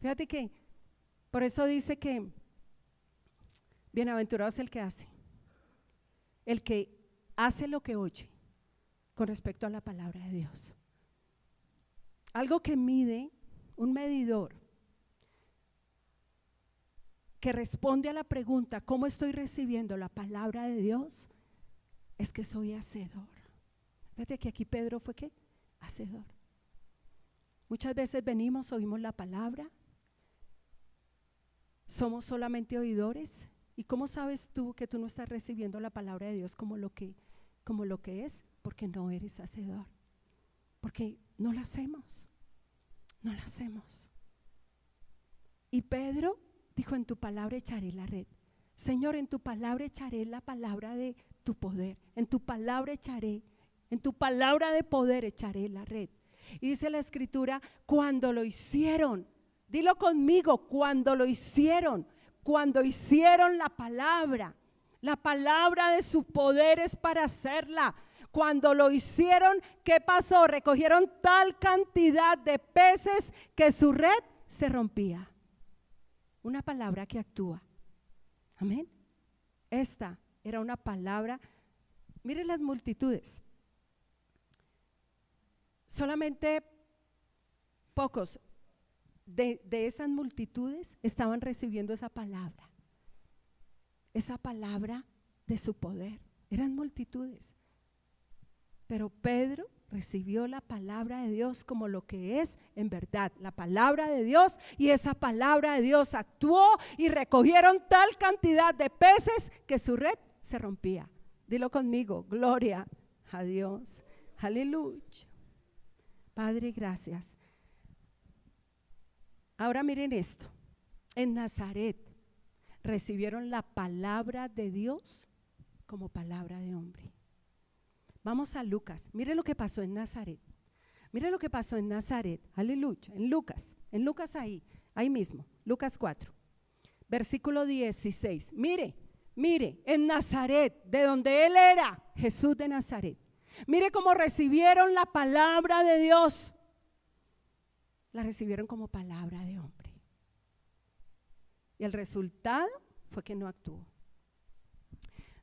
Fíjate que por eso dice que bienaventurado es el que hace lo que oye con respecto a la palabra de Dios. Algo que mide, un medidor que responde a la pregunta, ¿cómo estoy recibiendo la palabra de Dios? Es que soy hacedor. Fíjate que aquí Pedro fue ¿qué? Hacedor. Muchas veces venimos, oímos la palabra, somos solamente oidores. ¿Y cómo sabes tú que tú no estás recibiendo la palabra de Dios como lo que es? Porque no eres hacedor. Porque no la hacemos. No la hacemos. Y Pedro dijo, en tu palabra echaré la red. Señor, en tu palabra echaré la palabra de tu poder. En tu palabra echaré, en tu palabra de poder echaré la red. Y dice la escritura, cuando lo hicieron, dilo conmigo, cuando lo hicieron la palabra de su poder es para hacerla. Cuando lo hicieron, ¿qué pasó? Recogieron tal cantidad de peces que su red se rompía. Una palabra que actúa. Amén. Esta era una palabra. Miren las multitudes. Solamente pocos de esas multitudes estaban recibiendo esa palabra de su poder. Eran multitudes. Pero Pedro recibió la palabra de Dios como lo que es en verdad, la palabra de Dios, y esa palabra de Dios actuó y recogieron tal cantidad de peces que su red se rompía. Dilo conmigo, gloria a Dios, aleluya. Padre, gracias. Ahora miren esto, en Nazaret recibieron la palabra de Dios como palabra de hombre. Vamos a Lucas, mire lo que pasó en Nazaret. Mire lo que pasó en Nazaret, aleluya, en Lucas ahí mismo, Lucas 4, versículo 16. Mire, en Nazaret, de donde él era, Jesús de Nazaret. Mire cómo recibieron la palabra de Dios. La recibieron como palabra de hombre. Y el resultado fue que no actuó.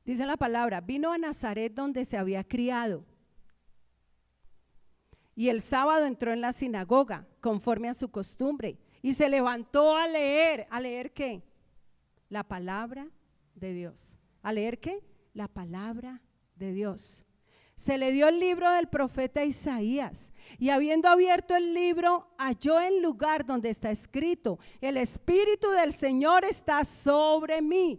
Dice la palabra, vino a Nazaret donde se había criado. Y el sábado entró en la sinagoga, conforme a su costumbre, y se levantó a leer. ¿A leer qué? La palabra de Dios. ¿A leer qué? La palabra de Dios. Se le dio el libro del profeta Isaías, y habiendo abierto el libro, halló el lugar donde está escrito: el Espíritu del Señor está sobre mí,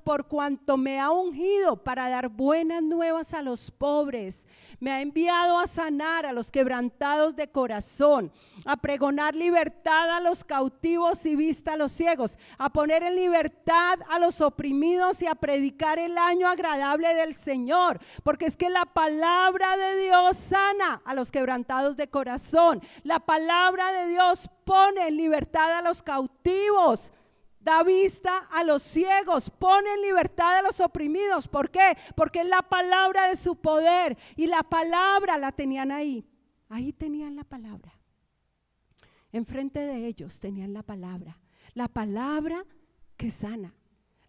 por cuanto me ha ungido para dar buenas nuevas a los pobres. Me ha enviado a sanar a los quebrantados de corazón, a pregonar libertad a los cautivos y vista a los ciegos, a poner en libertad a los oprimidos y a predicar el año agradable del Señor. Porque es que la palabra de Dios sana a los quebrantados de corazón. La palabra de Dios pone en libertad a los cautivos, da vista a los ciegos, pone en libertad a los oprimidos. ¿Por qué? Porque es la palabra de su poder, y la palabra la tenían ahí. Ahí tenían la palabra. Enfrente de ellos tenían la palabra que sana,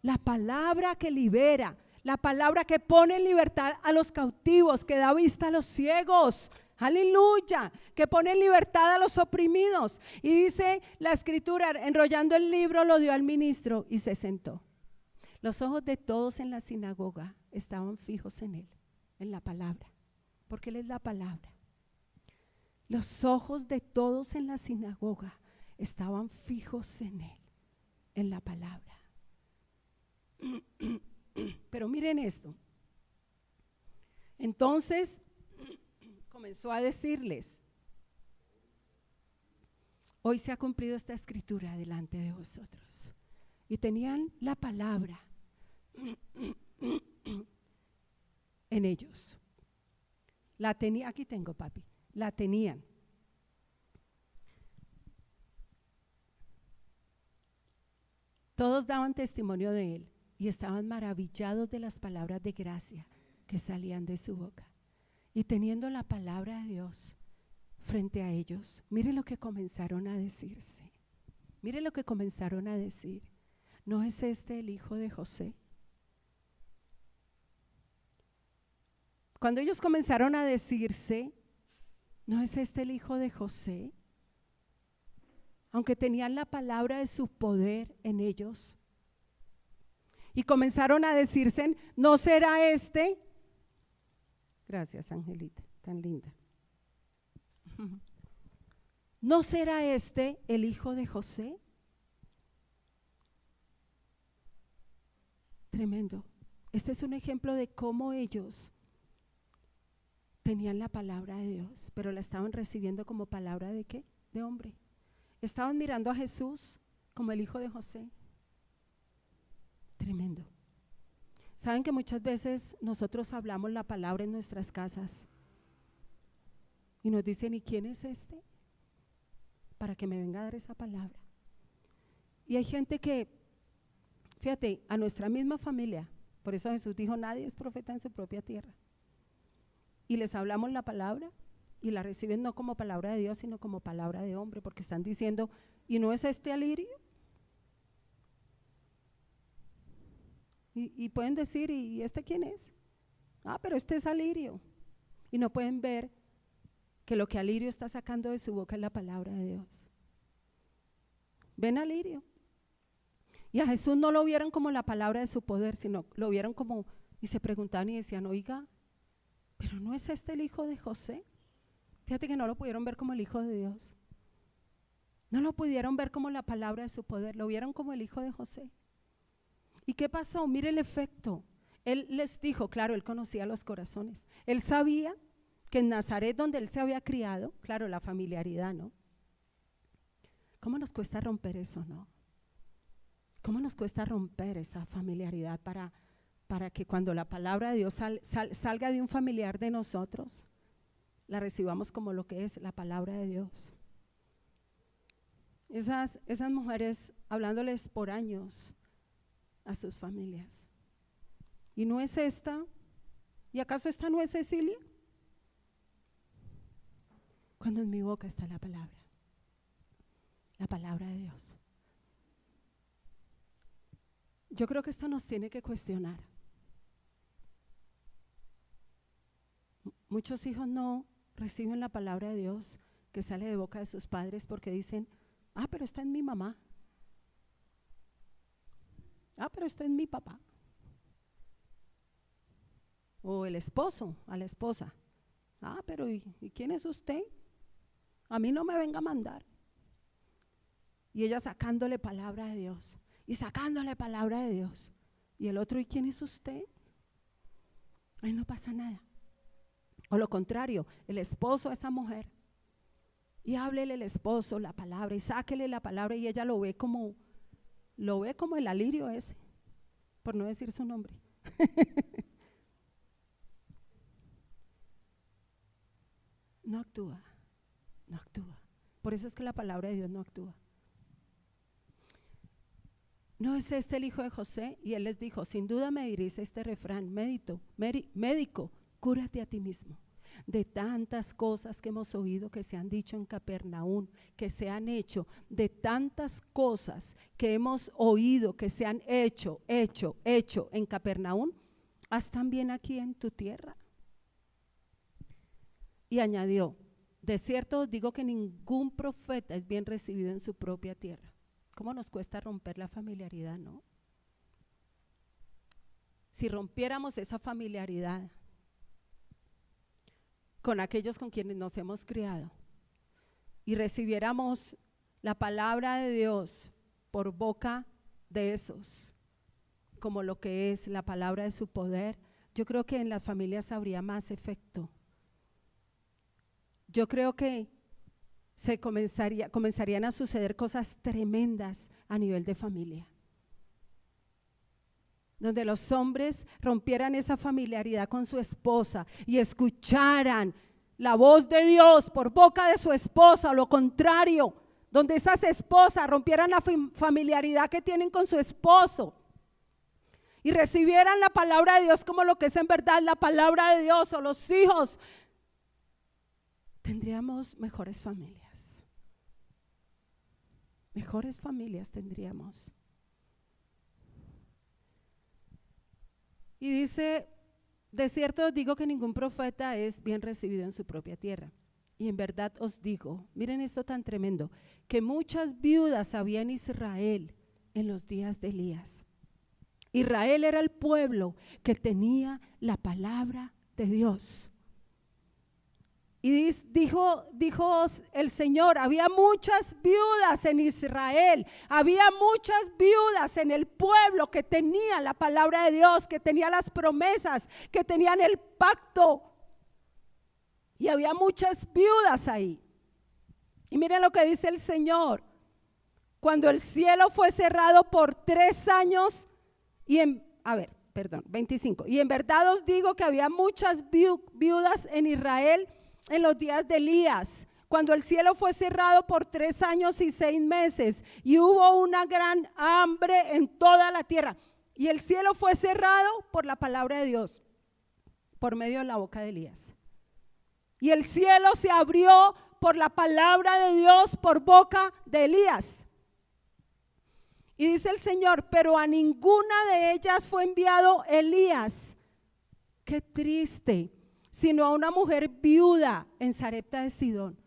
la palabra que libera, la palabra que pone en libertad a los cautivos, que da vista a los ciegos, aleluya, que pone en libertad a los oprimidos. Y dice la escritura, enrollando el libro, lo dio al ministro y se sentó. Los ojos de todos en la sinagoga estaban fijos en él, en la palabra, porque él es la palabra. Los ojos de todos en la sinagoga estaban fijos en él, en la palabra. Pero miren esto. Entonces comenzó a decirles: hoy se ha cumplido esta escritura delante de vosotros. Y tenían la palabra en ellos. La tenía, aquí tengo, papi. La tenían. Todos daban testimonio de él y estaban maravillados de las palabras de gracia que salían de su boca. Y teniendo la palabra de Dios frente a ellos, mire lo que comenzaron a decirse. Mire lo que comenzaron a decir. ¿No es este el hijo de José? Cuando ellos comenzaron a decirse, ¿no es este el hijo de José? Aunque tenían la palabra de su poder en ellos. Y comenzaron a decirse, ¿no será este? Gracias, Angelita, tan linda. ¿No será este el hijo de José? Tremendo. Este es un ejemplo de cómo ellos tenían la palabra de Dios, pero la estaban recibiendo como palabra de ¿qué? De hombre. Estaban mirando a Jesús como el hijo de José. Tremendo. Saben que muchas veces nosotros hablamos la palabra en nuestras casas y nos dicen, ¿y quién es este? Para que me venga a dar esa palabra. Y hay gente que, fíjate, a nuestra misma familia, por eso Jesús dijo, nadie es profeta en su propia tierra. Y les hablamos la palabra y la reciben no como palabra de Dios, sino como palabra de hombre, porque están diciendo, ¿y no es este Alirio? Y pueden decir, ¿y este quién es? Ah, pero este es Alirio. Y no pueden ver que lo que Alirio está sacando de su boca es la palabra de Dios. Ven a Alirio. Y a Jesús no lo vieron como la palabra de su poder, sino lo vieron como, y se preguntaban y decían, oiga, pero ¿no es este el hijo de José? Fíjate que no lo pudieron ver como el hijo de Dios. No lo pudieron ver como la palabra de su poder, lo vieron como el hijo de José. ¿Y qué pasó? Mire el efecto. Él les dijo, claro, él conocía los corazones. Él sabía que en Nazaret, donde él se había criado, claro, la familiaridad, ¿no? ¿Cómo nos cuesta romper eso, no? ¿Cómo nos cuesta romper esa familiaridad para que cuando la palabra de Dios salga de un familiar de nosotros, la recibamos como lo que es la palabra de Dios? Esas mujeres, hablándoles por años a sus familias. ¿Y no es esta? ¿Y acaso esta no es Cecilia? Cuando en mi boca está la palabra de Dios. Yo creo que esto nos tiene que cuestionar. Muchos hijos no reciben la palabra de Dios que sale de boca de sus padres porque dicen, ah, pero está en mi mamá. Ah, pero está en mi papá. O el esposo a la esposa. Ah, pero ¿y quién es usted? A mí no me venga a mandar. Y ella sacándole palabra de Dios. Y sacándole palabra de Dios. Y el otro, ¿y quién es usted? Ahí no pasa nada. O lo contrario, el esposo a esa mujer. Y háblele el esposo la palabra y sáquele la palabra y ella lo ve como el Alirio ese, por no decir su nombre. No actúa. Por eso es que la palabra de Dios no actúa. ¿No es este el hijo de José? Y él les dijo, sin duda me diréis este refrán, médico, cúrate a ti mismo. de tantas cosas que hemos oído que se han dicho en Capernaum, que se han hecho, de tantas cosas que hemos oído que se han hecho en Capernaum, haz también aquí en tu tierra. Y añadió, de cierto os digo que ningún profeta es bien recibido en su propia tierra. ¿Cómo nos cuesta romper la familiaridad, no? Si rompiéramos esa familiaridad con aquellos con quienes nos hemos criado y recibiéramos la palabra de Dios por boca de esos, como lo que es la palabra de su poder, yo creo que en las familias habría más efecto. Yo creo que comenzarían a suceder cosas tremendas a nivel de familia, donde los hombres rompieran esa familiaridad con su esposa y escucharan la voz de Dios por boca de su esposa, o lo contrario, donde esas esposas rompieran la familiaridad que tienen con su esposo y recibieran la palabra de Dios como lo que es en verdad la palabra de Dios, o los hijos, tendríamos mejores familias. Mejores familias tendríamos. Y dice, de cierto os digo que ningún profeta es bien recibido en su propia tierra. Y en verdad os digo, miren esto tan tremendo, que muchas viudas había en Israel en los días de Elías. Israel era el pueblo que tenía la palabra de Dios. Y dijo el Señor, había muchas viudas en Israel, había muchas viudas en el pueblo que tenía la palabra de Dios, que tenía las promesas, que tenían el pacto. Y había muchas viudas ahí. Y miren lo que dice el Señor: cuando el cielo fue cerrado por 3 años, 25. Y en verdad os digo que había muchas viudas en Israel en los días de Elías, cuando el cielo fue cerrado por 3 años y 6 meses, y hubo una gran hambre en toda la tierra. Y el cielo fue cerrado por la palabra de Dios, por medio de la boca de Elías. Y el cielo se abrió por la palabra de Dios, por boca de Elías. Y dice el Señor, pero a ninguna de ellas fue enviado Elías. Qué triste. Sino a una mujer viuda en Sarepta de Sidón.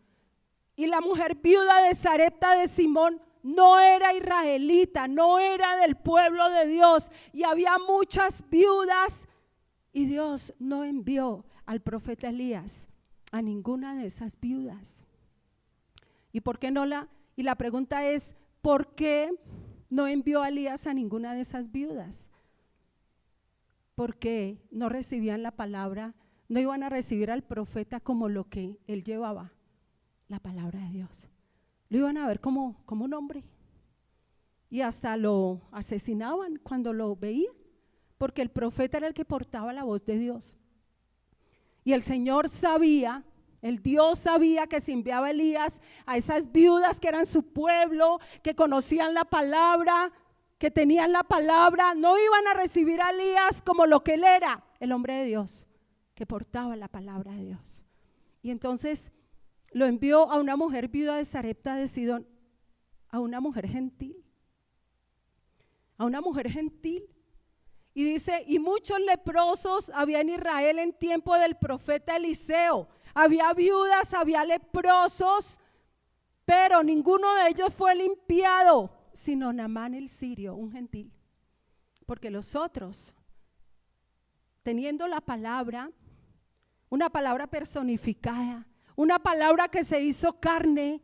Y la mujer viuda de Sarepta de Simón no era israelita, no era del pueblo de Dios. Y había muchas viudas, y Dios no envió al profeta Elías a ninguna de esas viudas. ¿Y por qué no y la pregunta es, ¿por qué no envió a Elías a ninguna de esas viudas? Porque no recibían la palabra. No iban a recibir al profeta como lo que él llevaba, la palabra de Dios. Lo iban a ver como un hombre. Y hasta lo asesinaban cuando lo veían, porque el profeta era el que portaba la voz de Dios. Y el Señor sabía, el Dios sabía que si enviaba a Elías a esas viudas que eran su pueblo, que conocían la palabra, que tenían la palabra, no iban a recibir a Elías como lo que él era, el hombre de Dios, que portaba la palabra de Dios. Y entonces lo envió a una mujer viuda de Sarepta de Sidón, a una mujer gentil. Y dice, y muchos leprosos había en Israel en tiempo del profeta Eliseo. Había viudas, había leprosos, pero ninguno de ellos fue limpiado, sino Naamán el sirio, un gentil. Porque los otros, teniendo la palabra, una palabra personificada, una palabra que se hizo carne,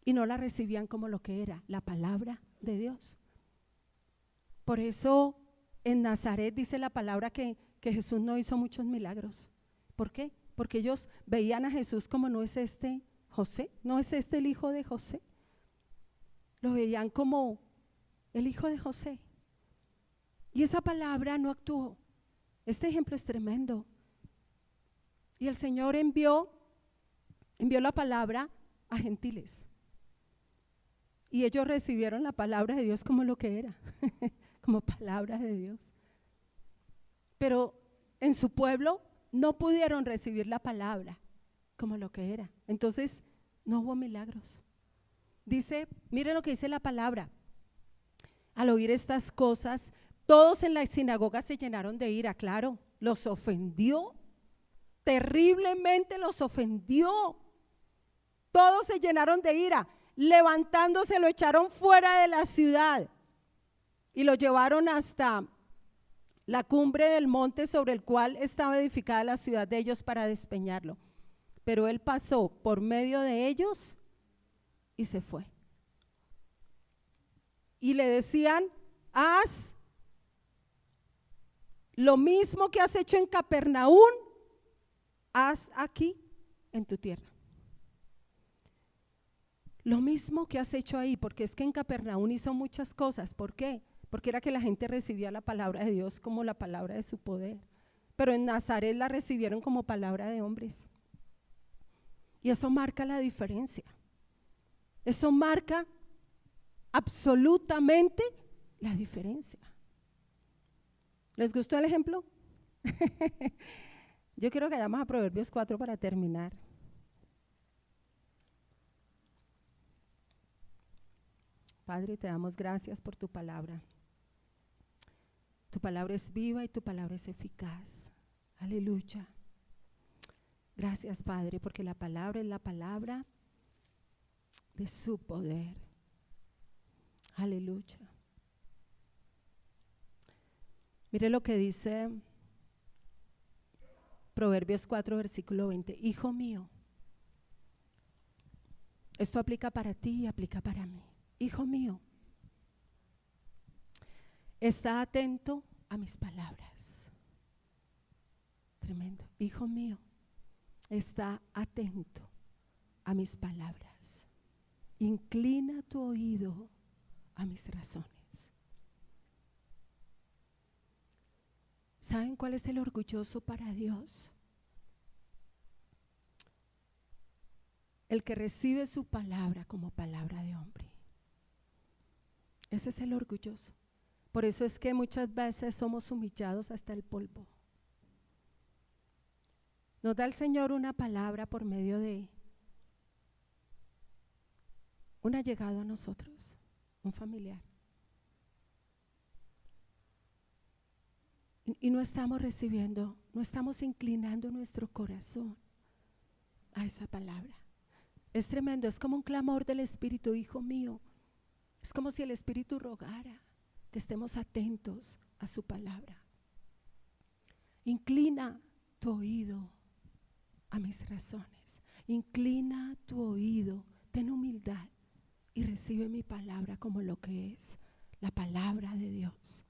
y no la recibían como lo que era, la palabra de Dios. Por eso en Nazaret dice la palabra que Jesús no hizo muchos milagros. ¿Por qué? Porque ellos veían a Jesús como, no es este José, no es este el hijo de José. Lo veían como el hijo de José. Y esa palabra no actuó. Este ejemplo es tremendo. Y el Señor envió la palabra a gentiles. Y ellos recibieron la palabra de Dios como lo que era, como palabra de Dios. Pero en su pueblo no pudieron recibir la palabra como lo que era. Entonces no hubo milagros. Dice, mire lo que dice la palabra. Al oír estas cosas, todos en la sinagoga se llenaron de ira. Claro, los ofendió, terriblemente los ofendió. Todos se llenaron de ira. Levantándose lo echaron fuera de la ciudad y lo llevaron hasta la cumbre del monte sobre el cual estaba edificada la ciudad de ellos para despeñarlo. Pero él pasó por medio de ellos y se fue. Y le decían, haz lo mismo que has hecho en Capernaum, haz aquí en tu tierra. Lo mismo que has hecho ahí, porque es que en Capernaum hizo muchas cosas. ¿Por qué? Porque era que la gente recibía la palabra de Dios como la palabra de su poder. Pero en Nazaret la recibieron como palabra de hombres. Y eso marca la diferencia. Eso marca absolutamente la diferencia. ¿Les gustó el ejemplo? Yo quiero que vayamos a Proverbios 4 para terminar. Padre, te damos gracias por tu palabra. Tu palabra es viva y tu palabra es eficaz. Aleluya. Gracias, Padre, porque la palabra es la palabra de su poder. Aleluya. Mire lo que dice Proverbios 4, versículo 20. Hijo mío, esto aplica para ti y aplica para mí. Hijo mío, está atento a mis palabras. Tremendo. Hijo mío, está atento a mis palabras. Inclina tu oído a mis razones. ¿Saben cuál es el orgulloso para Dios? El que recibe su palabra como palabra de hombre. Ese es el orgulloso. Por eso es que muchas veces somos humillados hasta el polvo. Nos da el Señor una palabra por medio de un allegado a nosotros, un familiar. Y no estamos recibiendo, no estamos inclinando nuestro corazón a esa palabra. Es tremendo, es como un clamor del Espíritu, hijo mío. Es como si el Espíritu rogara que estemos atentos a su palabra. Inclina tu oído a mis razones. Inclina tu oído, ten humildad y recibe mi palabra como lo que es, la palabra de Dios.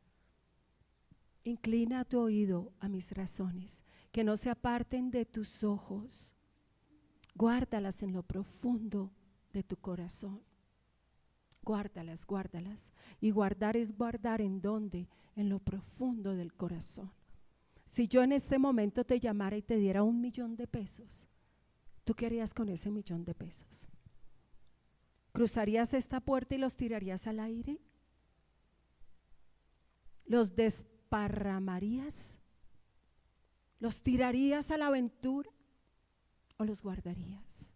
Inclina tu oído a mis razones, que no se aparten de tus ojos. Guárdalas en lo profundo de tu corazón. Guárdalas, guárdalas. Y guardar es guardar ¿en dónde? En lo profundo del corazón. Si yo en este momento te llamara y te diera $1,000,000 de pesos, ¿tú qué harías con ese $1,000,000 de pesos? ¿Cruzarías esta puerta y los tirarías al aire? ¿Los desparramarías? ¿Los tirarías a la aventura? ¿O los guardarías?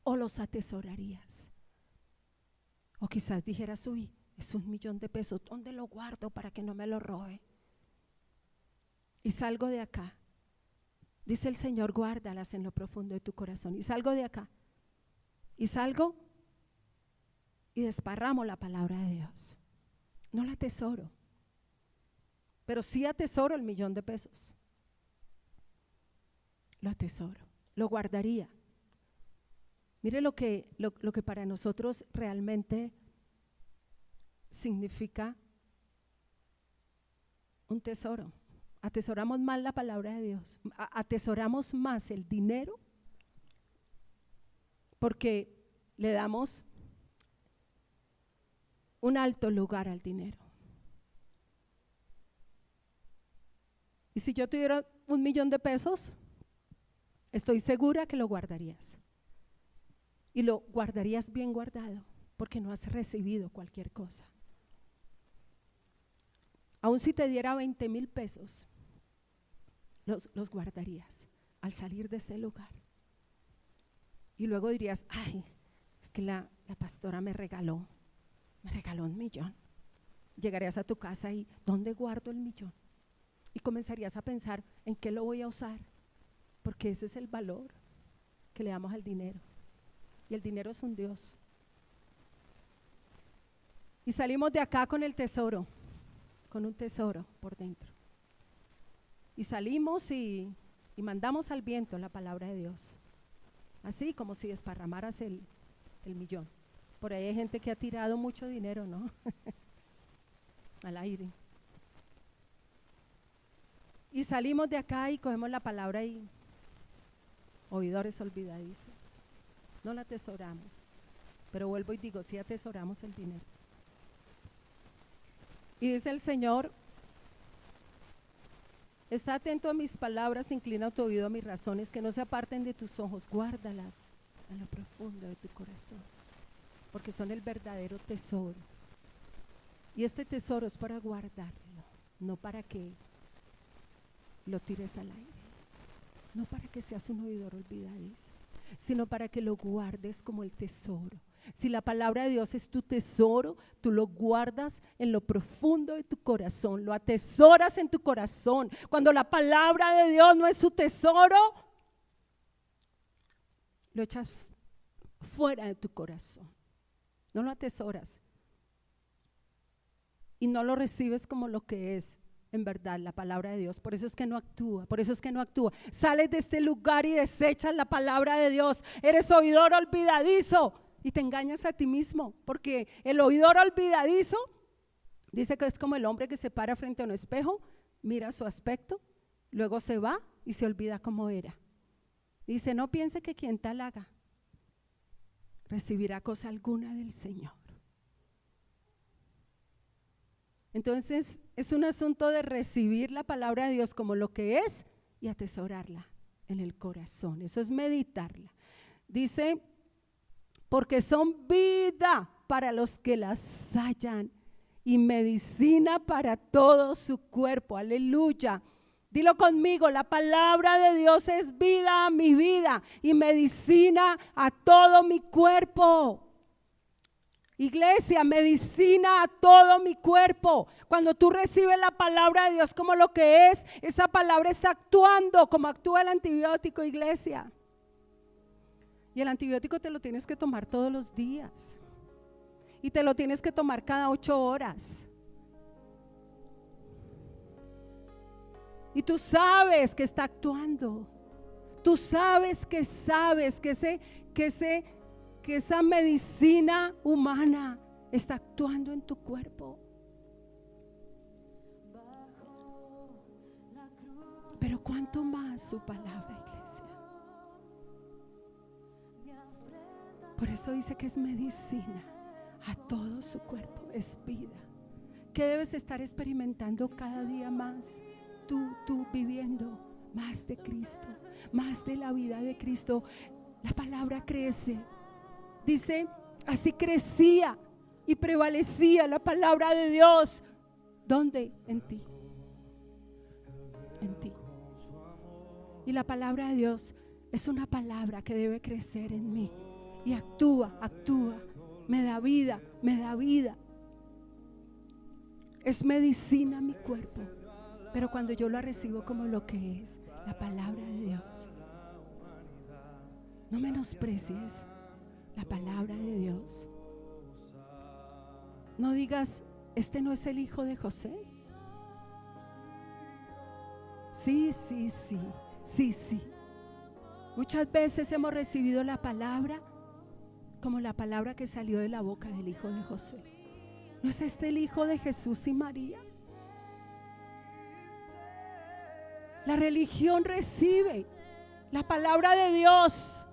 ¿O los atesorarías? O quizás dijeras, uy, es $1,000,000 de pesos, ¿dónde lo guardo para que no me lo robe? Y salgo de acá. Dice el Señor, guárdalas en lo profundo de tu corazón. Y salgo de acá. Y salgo y desparramo la palabra de Dios. No la atesoro, pero sí atesoro el $1,000,000 de pesos. Lo atesoro, lo guardaría. Mire lo que para nosotros realmente significa un tesoro. Atesoramos más la palabra de Dios, atesoramos más el dinero porque le damos un alto lugar al dinero. Y si yo tuviera $1,000,000 de pesos, estoy segura que lo guardarías. Y lo guardarías bien guardado, porque no has recibido cualquier cosa. Aún si te diera 20,000 pesos, los guardarías al salir de ese lugar. Y luego dirías, ay, es que la pastora me regaló $1 millón. Llegarías a tu casa y ¿dónde guardo el millón? Y comenzarías a pensar, ¿en qué lo voy a usar? Porque ese es el valor que le damos al dinero. Y el dinero es un Dios. Y salimos de acá con el tesoro, con un tesoro por dentro. Y salimos y mandamos al viento la palabra de Dios. Así como si desparramaras el millón. Por ahí hay gente que ha tirado mucho dinero, ¿no? Al aire. Y salimos de acá y cogemos la palabra y oidores olvidadizos. No la atesoramos. Pero vuelvo y digo, sí atesoramos el dinero. Y dice el Señor, está atento a mis palabras, inclina tu oído a mis razones, que no se aparten de tus ojos, guárdalas en lo profundo de tu corazón, porque son el verdadero tesoro. Y este tesoro es para guardarlo, no para que lo tires al aire, no para que seas un oidor olvidadizo, sino para que lo guardes como el tesoro. Si la palabra de Dios es tu tesoro, tú lo guardas en lo profundo de tu corazón, lo atesoras en tu corazón. Cuando la palabra de Dios no es tu tesoro, lo echas fuera de tu corazón, no lo atesoras y no lo recibes como lo que es en verdad la palabra de Dios. Por eso es que no actúa, Sales de este lugar y desechas la palabra de Dios. Eres oidor olvidadizo y te engañas a ti mismo, porque el oidor olvidadizo dice que es como el hombre que se para frente a un espejo, mira su aspecto, luego se va y se olvida cómo era. Dice, no piense que quien tal haga recibirá cosa alguna del Señor. Entonces es un asunto de recibir la palabra de Dios como lo que es y atesorarla en el corazón. Eso es meditarla. Dice, porque son vida para los que las hallan y medicina para todo su cuerpo. Aleluya. Dilo conmigo, la palabra de Dios es vida a mi vida y medicina a todo mi cuerpo. Iglesia, medicina a todo mi cuerpo. Cuando tú recibes la palabra de Dios como lo que es, esa palabra está actuando como actúa el antibiótico, iglesia. Y el antibiótico te lo tienes que tomar todos los días. Y te lo tienes que tomar cada 8 horas. Y tú sabes que está actuando. Tú sabes que esa medicina humana está actuando en tu cuerpo. Pero cuánto más su palabra, iglesia. Por eso dice que es medicina a todo su cuerpo, es vida. ¿Qué debes estar experimentando cada día más? Tú viviendo más de Cristo, más de la vida de Cristo. La palabra crece. Dice, así crecía y prevalecía la palabra de Dios. ¿Dónde? En ti. En ti. Y la palabra de Dios es una palabra que debe crecer en mí. Y actúa, me da vida. Es medicina a mi cuerpo. Pero cuando yo la recibo como lo que es, la palabra de Dios, no menosprecies la palabra de Dios. No digas, este no es el hijo de José. Sí. Muchas veces hemos recibido la palabra como la palabra que salió de la boca del hijo de José. ¿No es este el hijo de Jesús y María? La religión recibe la palabra de Dios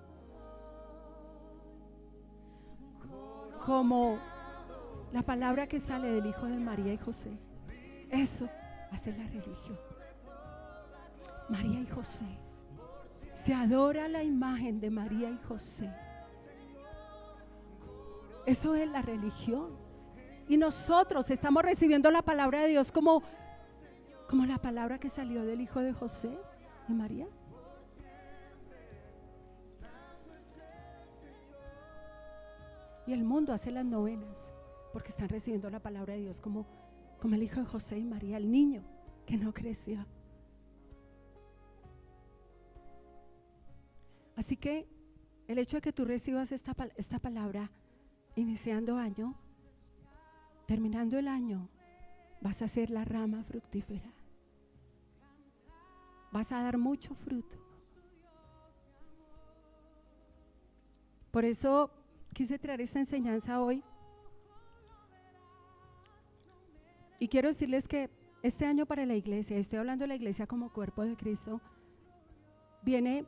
como la palabra que sale del hijo de María y José. Eso hace la religión. María y José. Se adora la imagen de María y José. Eso es la religión. Y nosotros estamos recibiendo la palabra de Dios como la palabra que salió del hijo de José. ¿Y María? Y el mundo hace las novenas porque están recibiendo la palabra de Dios como el hijo de José y María, el niño que no creció. Así que el hecho de que tú recibas esta palabra iniciando año, terminando el año, vas a ser la rama fructífera. Vas a dar mucho fruto. Por eso quise traer esta enseñanza hoy. Y quiero decirles que este año para la iglesia, estoy hablando de la iglesia como cuerpo de Cristo, viene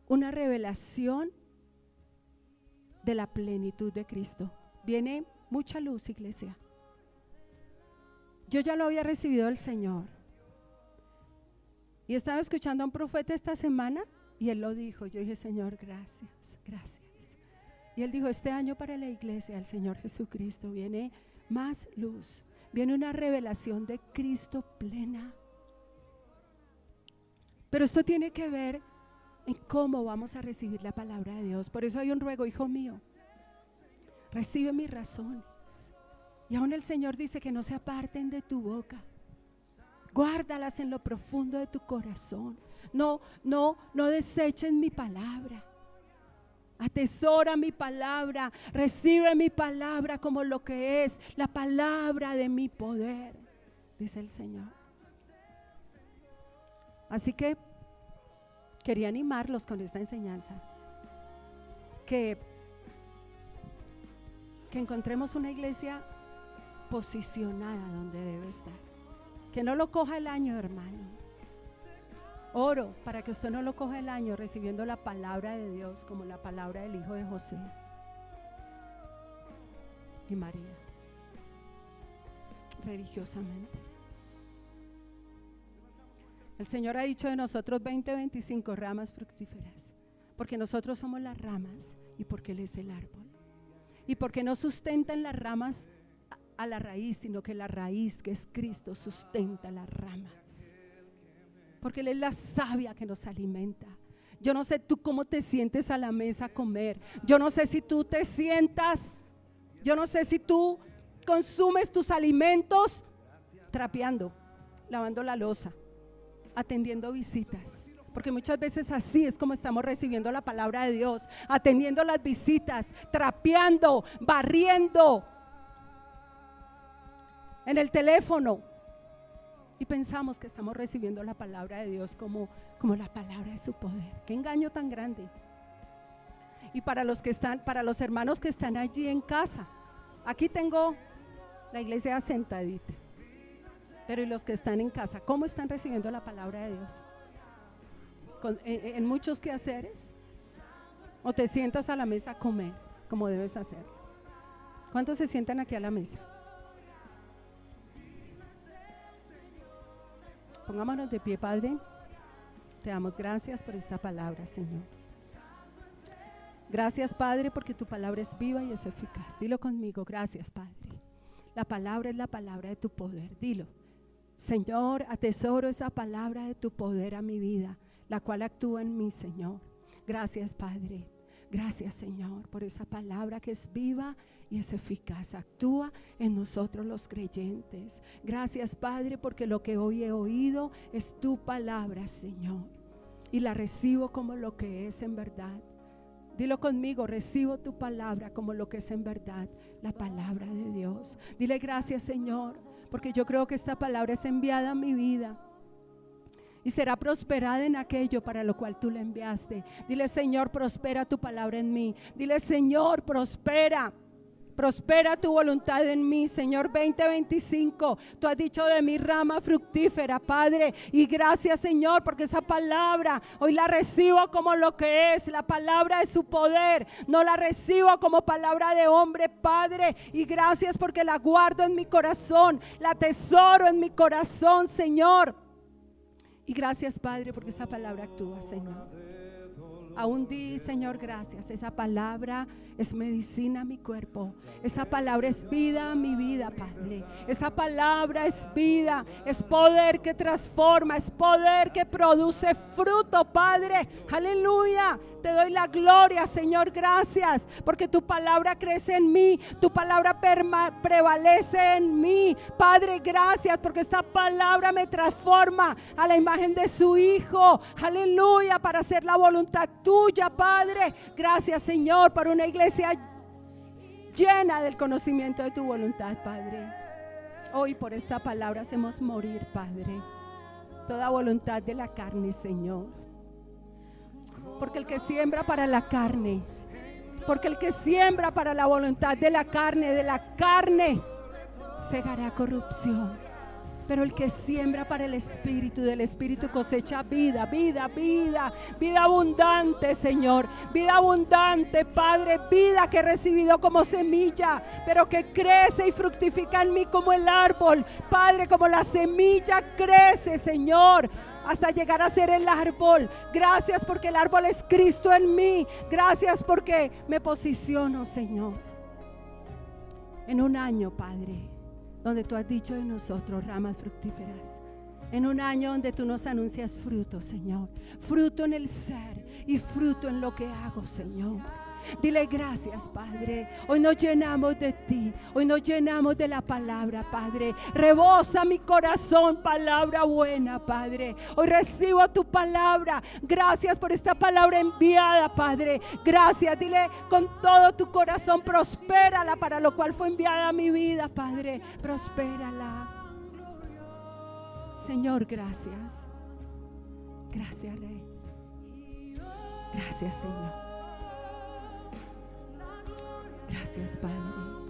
una revelación de la plenitud de Cristo. Viene mucha luz, iglesia. Yo ya lo había recibido del Señor. Y estaba escuchando a un profeta esta semana y él lo dijo. Yo dije, Señor, gracias, gracias. Y él dijo, este año para la iglesia, el Señor Jesucristo, viene más luz. Viene una revelación de Cristo plena. Pero esto tiene que ver en cómo vamos a recibir la palabra de Dios. Por eso hay un ruego, hijo mío, recibe mis razones. Y aún el Señor dice que no se aparten de tu boca. Guárdalas en lo profundo de tu corazón. No desechen mi palabra. Atesora mi palabra. Recibe mi palabra como lo que es la palabra de mi poder, dice el Señor. Así que quería animarlos con esta enseñanza. Que encontremos una iglesia posicionada donde debe estar. Que no lo coja el año, hermano. Oro para que usted no lo coja el año recibiendo la palabra de Dios como la palabra del hijo de José y María, religiosamente. El Señor ha dicho de nosotros 20-25 ramas fructíferas, porque nosotros somos las ramas y porque Él es el árbol. Y porque no sustentan las ramas a la raíz, sino que la raíz, que es Cristo, sustenta las ramas. Porque Él es la savia que nos alimenta. Yo no sé tú cómo te sientes a la mesa a comer. Yo no sé si tú te sientas, yo no sé si tú consumes tus alimentos trapeando, lavando la loza, atendiendo visitas. Porque muchas veces así es como estamos recibiendo la palabra de Dios, atendiendo las visitas, trapeando, barriendo, en el teléfono, y pensamos que estamos recibiendo la palabra de Dios como la palabra de su poder. Qué engaño tan grande. Y para los hermanos que están allí en casa, aquí tengo la iglesia sentadita, pero y los que están en casa, ¿cómo están recibiendo la palabra de Dios? En muchos quehaceres, o te sientas a la mesa a comer como debes hacer. ¿Cuántos se sientan aquí a la mesa? Pongámonos de pie, Padre. Te damos gracias por esta palabra, Señor. Gracias, Padre, porque tu palabra es viva y es eficaz. Dilo conmigo, gracias, Padre. La palabra es la palabra de tu poder. Dilo, Señor, atesoro esa palabra de tu poder a mi vida, la cual actúa en mí, Señor. Gracias, Padre. Gracias, Señor, por esa palabra que es viva y es eficaz. Actúa en nosotros los creyentes. Gracias, Padre, porque lo que hoy he oído es tu palabra, Señor, y la recibo como lo que es en verdad. Dilo conmigo, recibo tu palabra como lo que es en verdad, la palabra de Dios. Dile gracias, Señor, porque yo creo que esta palabra es enviada a mi vida y será prosperada en aquello para lo cual tú la enviaste. Dile, Señor, prospera tu palabra en mí. Dile, Señor, prospera tu voluntad en mí, Señor. 20-25, tú has dicho de mi rama fructífera, Padre, y gracias, Señor, porque esa palabra hoy la recibo como lo que es, la palabra de su poder. No la recibo como palabra de hombre, Padre, y gracias porque la guardo en mi corazón, la atesoro en mi corazón, Señor. Y gracias, Padre, porque esa palabra actúa, Señor. Aún di, Señor, gracias. Esa palabra es medicina a mi cuerpo. Esa palabra es vida a mi vida, Padre. Esa palabra es vida, es poder que transforma, es poder que produce fruto, Padre. Aleluya. Te doy la gloria, Señor, gracias, porque tu palabra crece en mí, tu palabra prevalece en mí. Padre, gracias, porque esta palabra me transforma a la imagen de su Hijo. Aleluya, para hacer la voluntad tuya, Padre. Gracias, Señor, por una iglesia llena del conocimiento de tu voluntad, Padre. Hoy por esta palabra hacemos morir, Padre, toda voluntad de la carne, Señor. Porque el que siembra para la carne, porque el que siembra para la voluntad de la carne, segará corrupción. Pero el que siembra para el Espíritu, del Espíritu cosecha vida, vida, vida, vida abundante, Señor, vida abundante, Padre, vida que he recibido como semilla, pero que crece y fructifica en mí como el árbol, Padre, como la semilla crece, Señor, hasta llegar a ser el árbol. Gracias porque el árbol es Cristo en mí. Gracias porque me posiciono, Señor, en un año, Padre, donde tú has dicho de nosotros ramas fructíferas. En un año donde tú nos anuncias fruto, Señor. Fruto en el ser y fruto en lo que hago, Señor. Dile gracias, Padre. Hoy nos llenamos de ti. Hoy nos llenamos de la palabra, Padre. Rebosa mi corazón, palabra buena, Padre. Hoy recibo tu palabra. Gracias por esta palabra enviada, Padre. Gracias. Dile con todo tu corazón, prospérala para lo cual fue enviada a mi vida, Padre. Prospérala. Señor, gracias. Gracias, Rey. Gracias, Señor. Gracias, Padre.